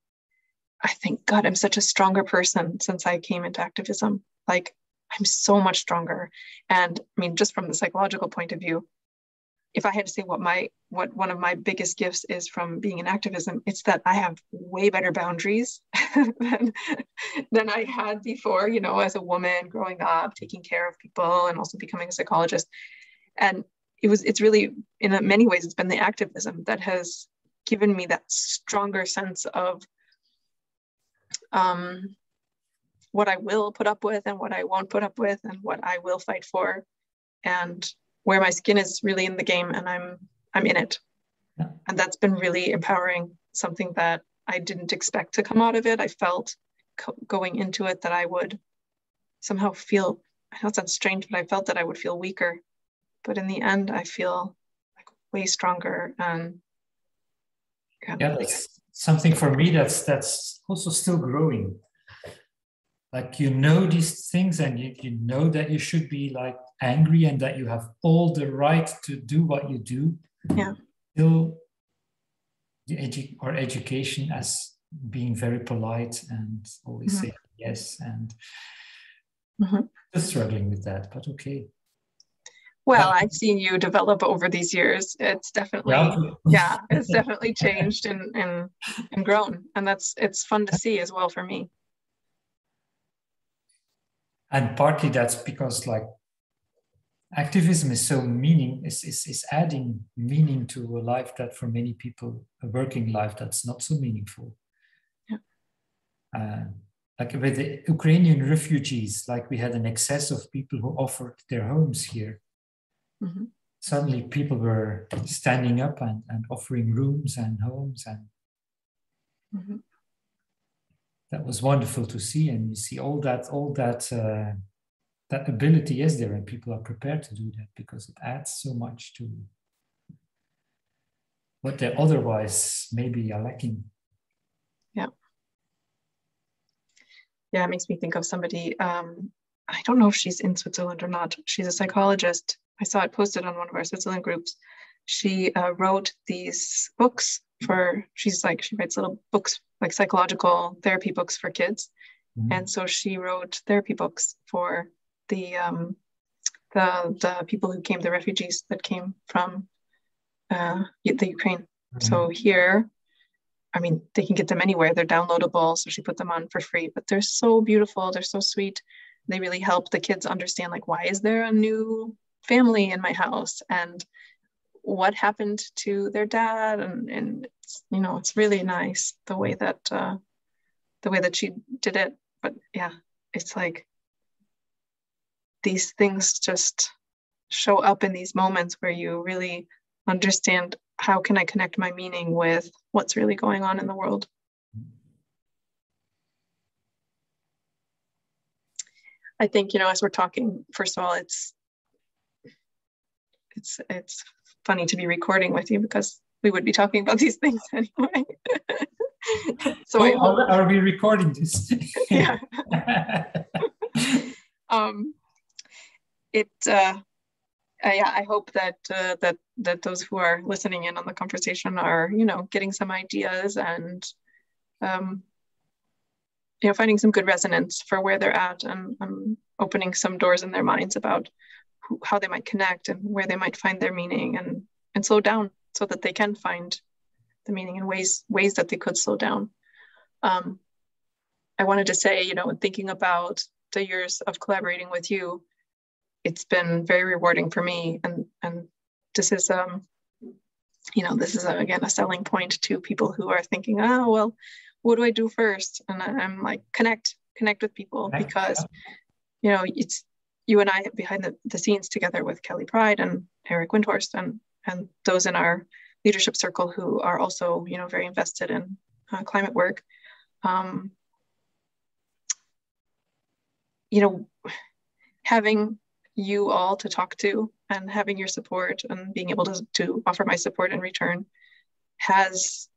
[SPEAKER 1] think, God, I'm such a stronger person since I came into activism. Like, I'm so much stronger. And I mean, just from the psychological point of view, if I had to say what one of my biggest gifts is from being in activism, it's that I have way better boundaries than I had before, you know, as a woman growing up, taking care of people and also becoming a psychologist. And it's really, in many ways, it's been the activism that has given me that stronger sense of what I will put up with and what I won't put up with and what I will fight for, and where my skin is really in the game and I'm in it. Yeah. And that's been really empowering, something that I didn't expect to come out of it. I felt going into it that I would somehow feel, I know it sounds strange, but I felt that I would feel weaker. But in the end, I feel like way stronger. And
[SPEAKER 2] yeah, that's something for me that's also still growing. Like, you know, these things, and you know that you should be like angry and that you have all the right to do what you do.
[SPEAKER 1] Yeah.
[SPEAKER 2] Still, the education as being very polite and always saying yes, and just struggling with that, but okay.
[SPEAKER 1] Well, I've seen you develop over these years. It's definitely, it's definitely changed and grown, and it's fun to see as well for me.
[SPEAKER 2] And partly that's because, like, activism is so is adding meaning to a life that for many people, a working life that's not so meaningful. Yeah. Like with the Ukrainian refugees, like we had an excess of people who offered their homes here. Mm-hmm. Suddenly people were standing up and offering rooms and homes, and that was wonderful to see. And you see all that that ability is there, and people are prepared to do that because it adds so much to what they otherwise maybe are lacking.
[SPEAKER 1] Yeah. Yeah, it makes me think of somebody, I don't know if she's in Switzerland or not. She's a psychologist. I saw it posted on one of our Switzerland groups. She wrote these books she writes little books, like psychological therapy books for kids. Mm-hmm. And so she wrote therapy books for the people who came, the refugees that came from the Ukraine. Mm-hmm. So here, I mean, they can get them anywhere. They're downloadable. So she put them on for free, but they're so beautiful. They're so sweet. They really help the kids understand, like, why is there a new family in my house and what happened to their dad? And it's, you know, it's really nice the way that she did it. But yeah, it's like these things just show up in these moments where you really understand, how can I connect my meaning with what's really going on in the world? I think, you know, as we're talking, first of all, it's funny to be recording with you because we would be talking about these things anyway. So
[SPEAKER 2] are we recording this?
[SPEAKER 1] Yeah. I hope that those who are listening in on the conversation are, you know, getting some ideas and, you know, finding some good resonance for where they're at, and opening some doors in their minds about how they might connect and where they might find their meaning, and slow down so that they can find the meaning in ways that they could slow down. I wanted to say, you know, thinking about the years of collaborating with you, it's been very rewarding for me, and this is you know, this is again a selling point to people who are thinking, oh well, what do I do first? And I'm like, connect with people, because you know, it's you and I behind the scenes together with Kelly Pride and Eric Windhorst and those in our leadership circle who are also, you know, very invested in climate work. You know, having you all to talk to and having your support and being able to offer my support in return has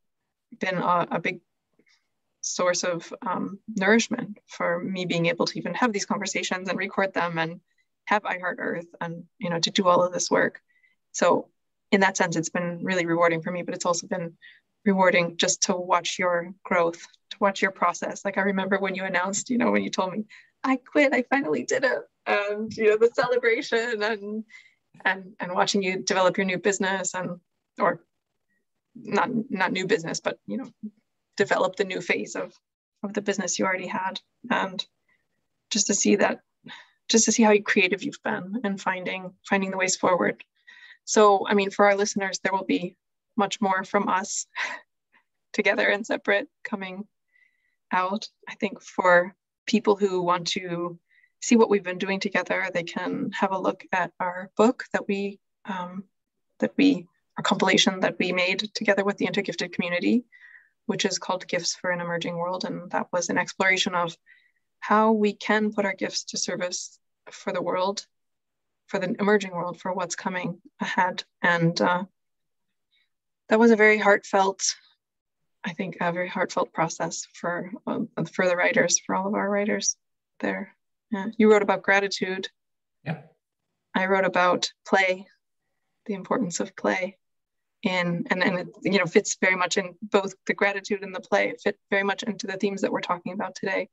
[SPEAKER 1] been a big source of nourishment for me, being able to even have these conversations and record them and have I Heart Earth and, you know, to do all of this work. So in that sense, it's been really rewarding for me, but it's also been rewarding just to watch your growth, to watch your process. Like I remember when you announced, you know, when you told me, I quit, I finally did it. And, you know, the celebration and watching you develop your new business or not new business, but, you know, develop the new phase of the business you already had. And just to see how creative you've been and finding the ways forward. So, I mean, for our listeners, there will be much more from us together and separate coming out. I think for people who want to see what we've been doing together, they can have a look at our book our compilation that we made together with the Intergifted community, which is called Gifts for an Emerging World. And that was an exploration of how we can put our gifts to service for the world, for the emerging world, for what's coming ahead. And that was a very heartfelt process for the writers, for all of our writers there. Yeah. You wrote about gratitude.
[SPEAKER 2] Yeah.
[SPEAKER 1] I wrote about play, the importance of play. And it, you know, fits very much in both the gratitude and the play. It fit very much into the themes that we're talking about today,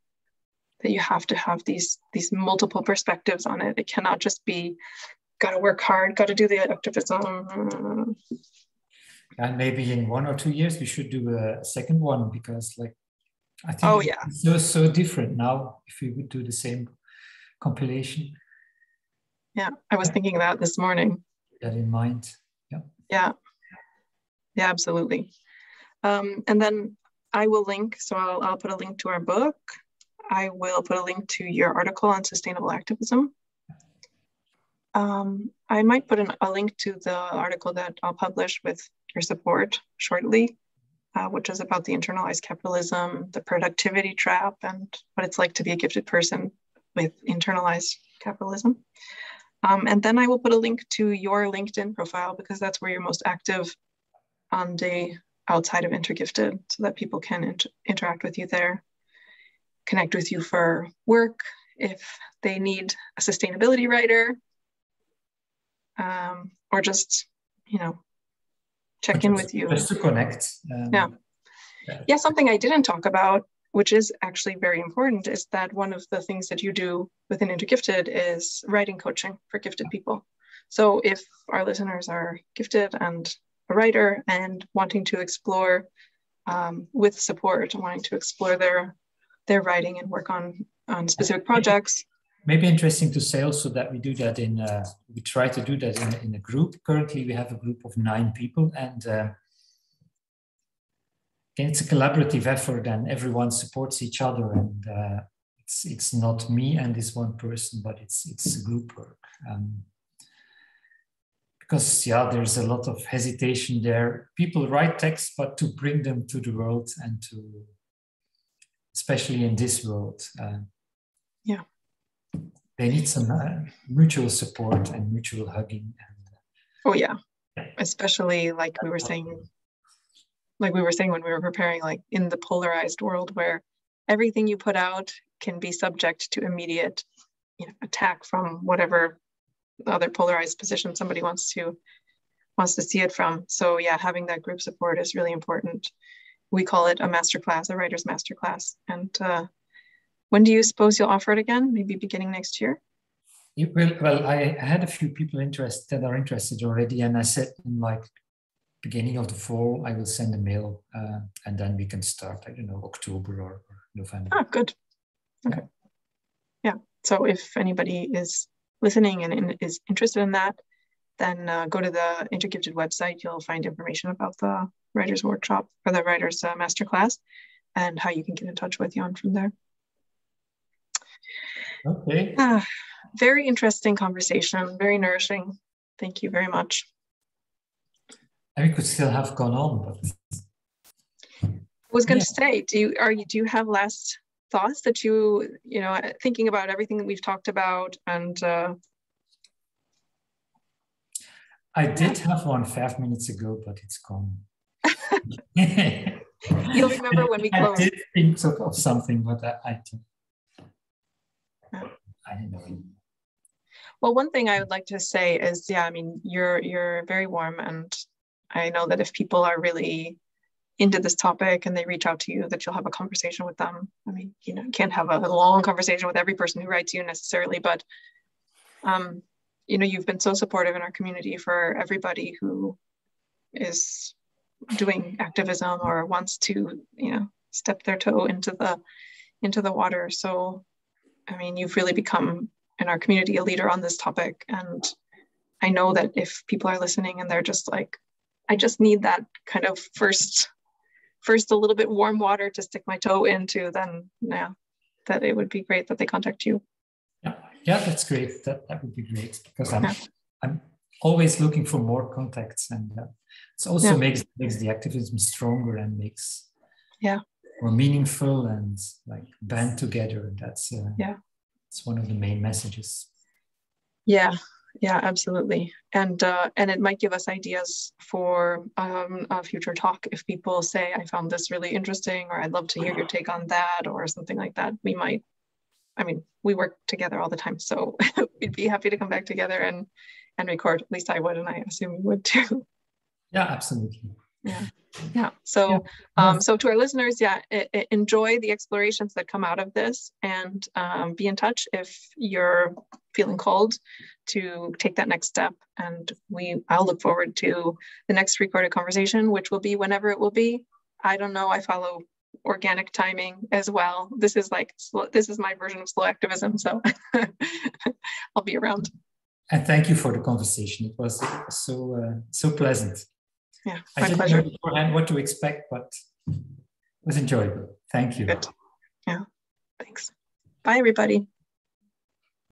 [SPEAKER 1] that you have to have these multiple perspectives on it. It cannot just be, got to work hard, got to do the activism.
[SPEAKER 2] And maybe in 1 or 2 years, we should do a second one, because like, I think it's so different now if we would do the same compilation.
[SPEAKER 1] Yeah, I was thinking that this morning.
[SPEAKER 2] Keep that in mind.
[SPEAKER 1] Yeah, absolutely. And then I will link, so I'll put a link to our book. I will put a link to your article on sustainable activism. I might put a link to the article that I'll publish with your support shortly, which is about the internalized capitalism, the productivity trap, and what it's like to be a gifted person with internalized capitalism. And then I will put a link to your LinkedIn profile, because that's where you're most active on day outside of Intergifted, so that people can interact with you there, connect with you for work if they need a sustainability writer, or just, you know, check in with you.
[SPEAKER 2] Just to connect.
[SPEAKER 1] Yeah, something I didn't talk about, which is actually very important, is that one of the things that you do within Intergifted is writing coaching for gifted people. So if our listeners are gifted and a writer and wanting to explore with support, wanting to explore their writing and work on specific projects.
[SPEAKER 2] Maybe interesting to say also that we do that we try to do that in a group. Currently, we have a group of 9 people, and again, it's a collaborative effort, and everyone supports each other. And it's not me and this one person, but it's a group work. Because there's a lot of hesitation there. People write texts, but to bring them to the world and to, especially in this world, they need some mutual support and mutual hugging.
[SPEAKER 1] Especially like we were saying when we were preparing, like in the polarized world where everything you put out can be subject to immediate, you know, attack from whatever other polarized position somebody wants to see it from. So yeah, having that group support is really important. We call it a masterclass, a writer's masterclass. And when do you suppose you'll offer it again? Maybe beginning next year?
[SPEAKER 2] Well, I had a few people that are interested already, and I said in like beginning of the fall, I will send a mail, and then we can start, I don't know, October or November.
[SPEAKER 1] Ah, good. Okay. Yeah. So if anybody is listening and is interested in that, then go to the Intergifted website. You'll find information about the writer's workshop or the writer's masterclass, and how you can get in touch with Jan from there.
[SPEAKER 2] Okay.
[SPEAKER 1] Very interesting conversation, very nourishing. Thank you very much.
[SPEAKER 2] And we could still have gone on, but
[SPEAKER 1] I was going to say, do you have last thoughts that you know, thinking about everything that we've talked about? And
[SPEAKER 2] I did have one 5 minutes ago, but it's gone.
[SPEAKER 1] You'll remember when we close.
[SPEAKER 2] I did think of something, but I don't know.
[SPEAKER 1] Well, one thing I would like to say is, yeah, I mean, you're very warm, and I know that if people are really into this topic and they reach out to you, that you'll have a conversation with them. I mean, you know, you can't have a long conversation with every person who writes you necessarily, but you know, you've been so supportive in our community for everybody who is doing activism or wants to, you know, step their toe into the water. So, I mean, you've really become in our community a leader on this topic. And I know that if people are listening and they're just like, I just need that kind of first a little bit warm water to stick my toe into, then yeah, that it would be great that they contact you.
[SPEAKER 2] Yeah, that's great. That would be great, because I'm always looking for more contacts, and it also makes the activism stronger and makes more meaningful and like band together. That's it's one of the main messages. Yeah, absolutely. And it might give us ideas for a future talk. If people say, I found this really interesting, or I'd love to hear your take on that, or something like that, we might, I mean, we work together all the time, so we'd be happy to come back together and record. At least I would, and I assume you would too. Yeah, absolutely. Yeah. So, so to our listeners, enjoy the explorations that come out of this, and be in touch if you're feeling called to take that next step. And I'll look forward to the next recorded conversation, which will be whenever it will be. I don't know. I follow organic timing as well. This is my version of slow activism. So I'll be around. And thank you for the conversation. It was so pleasant. Yeah, my pleasure. I didn't know beforehand what to expect, but it was enjoyable. Thank you. Good. Yeah, thanks. Bye, everybody.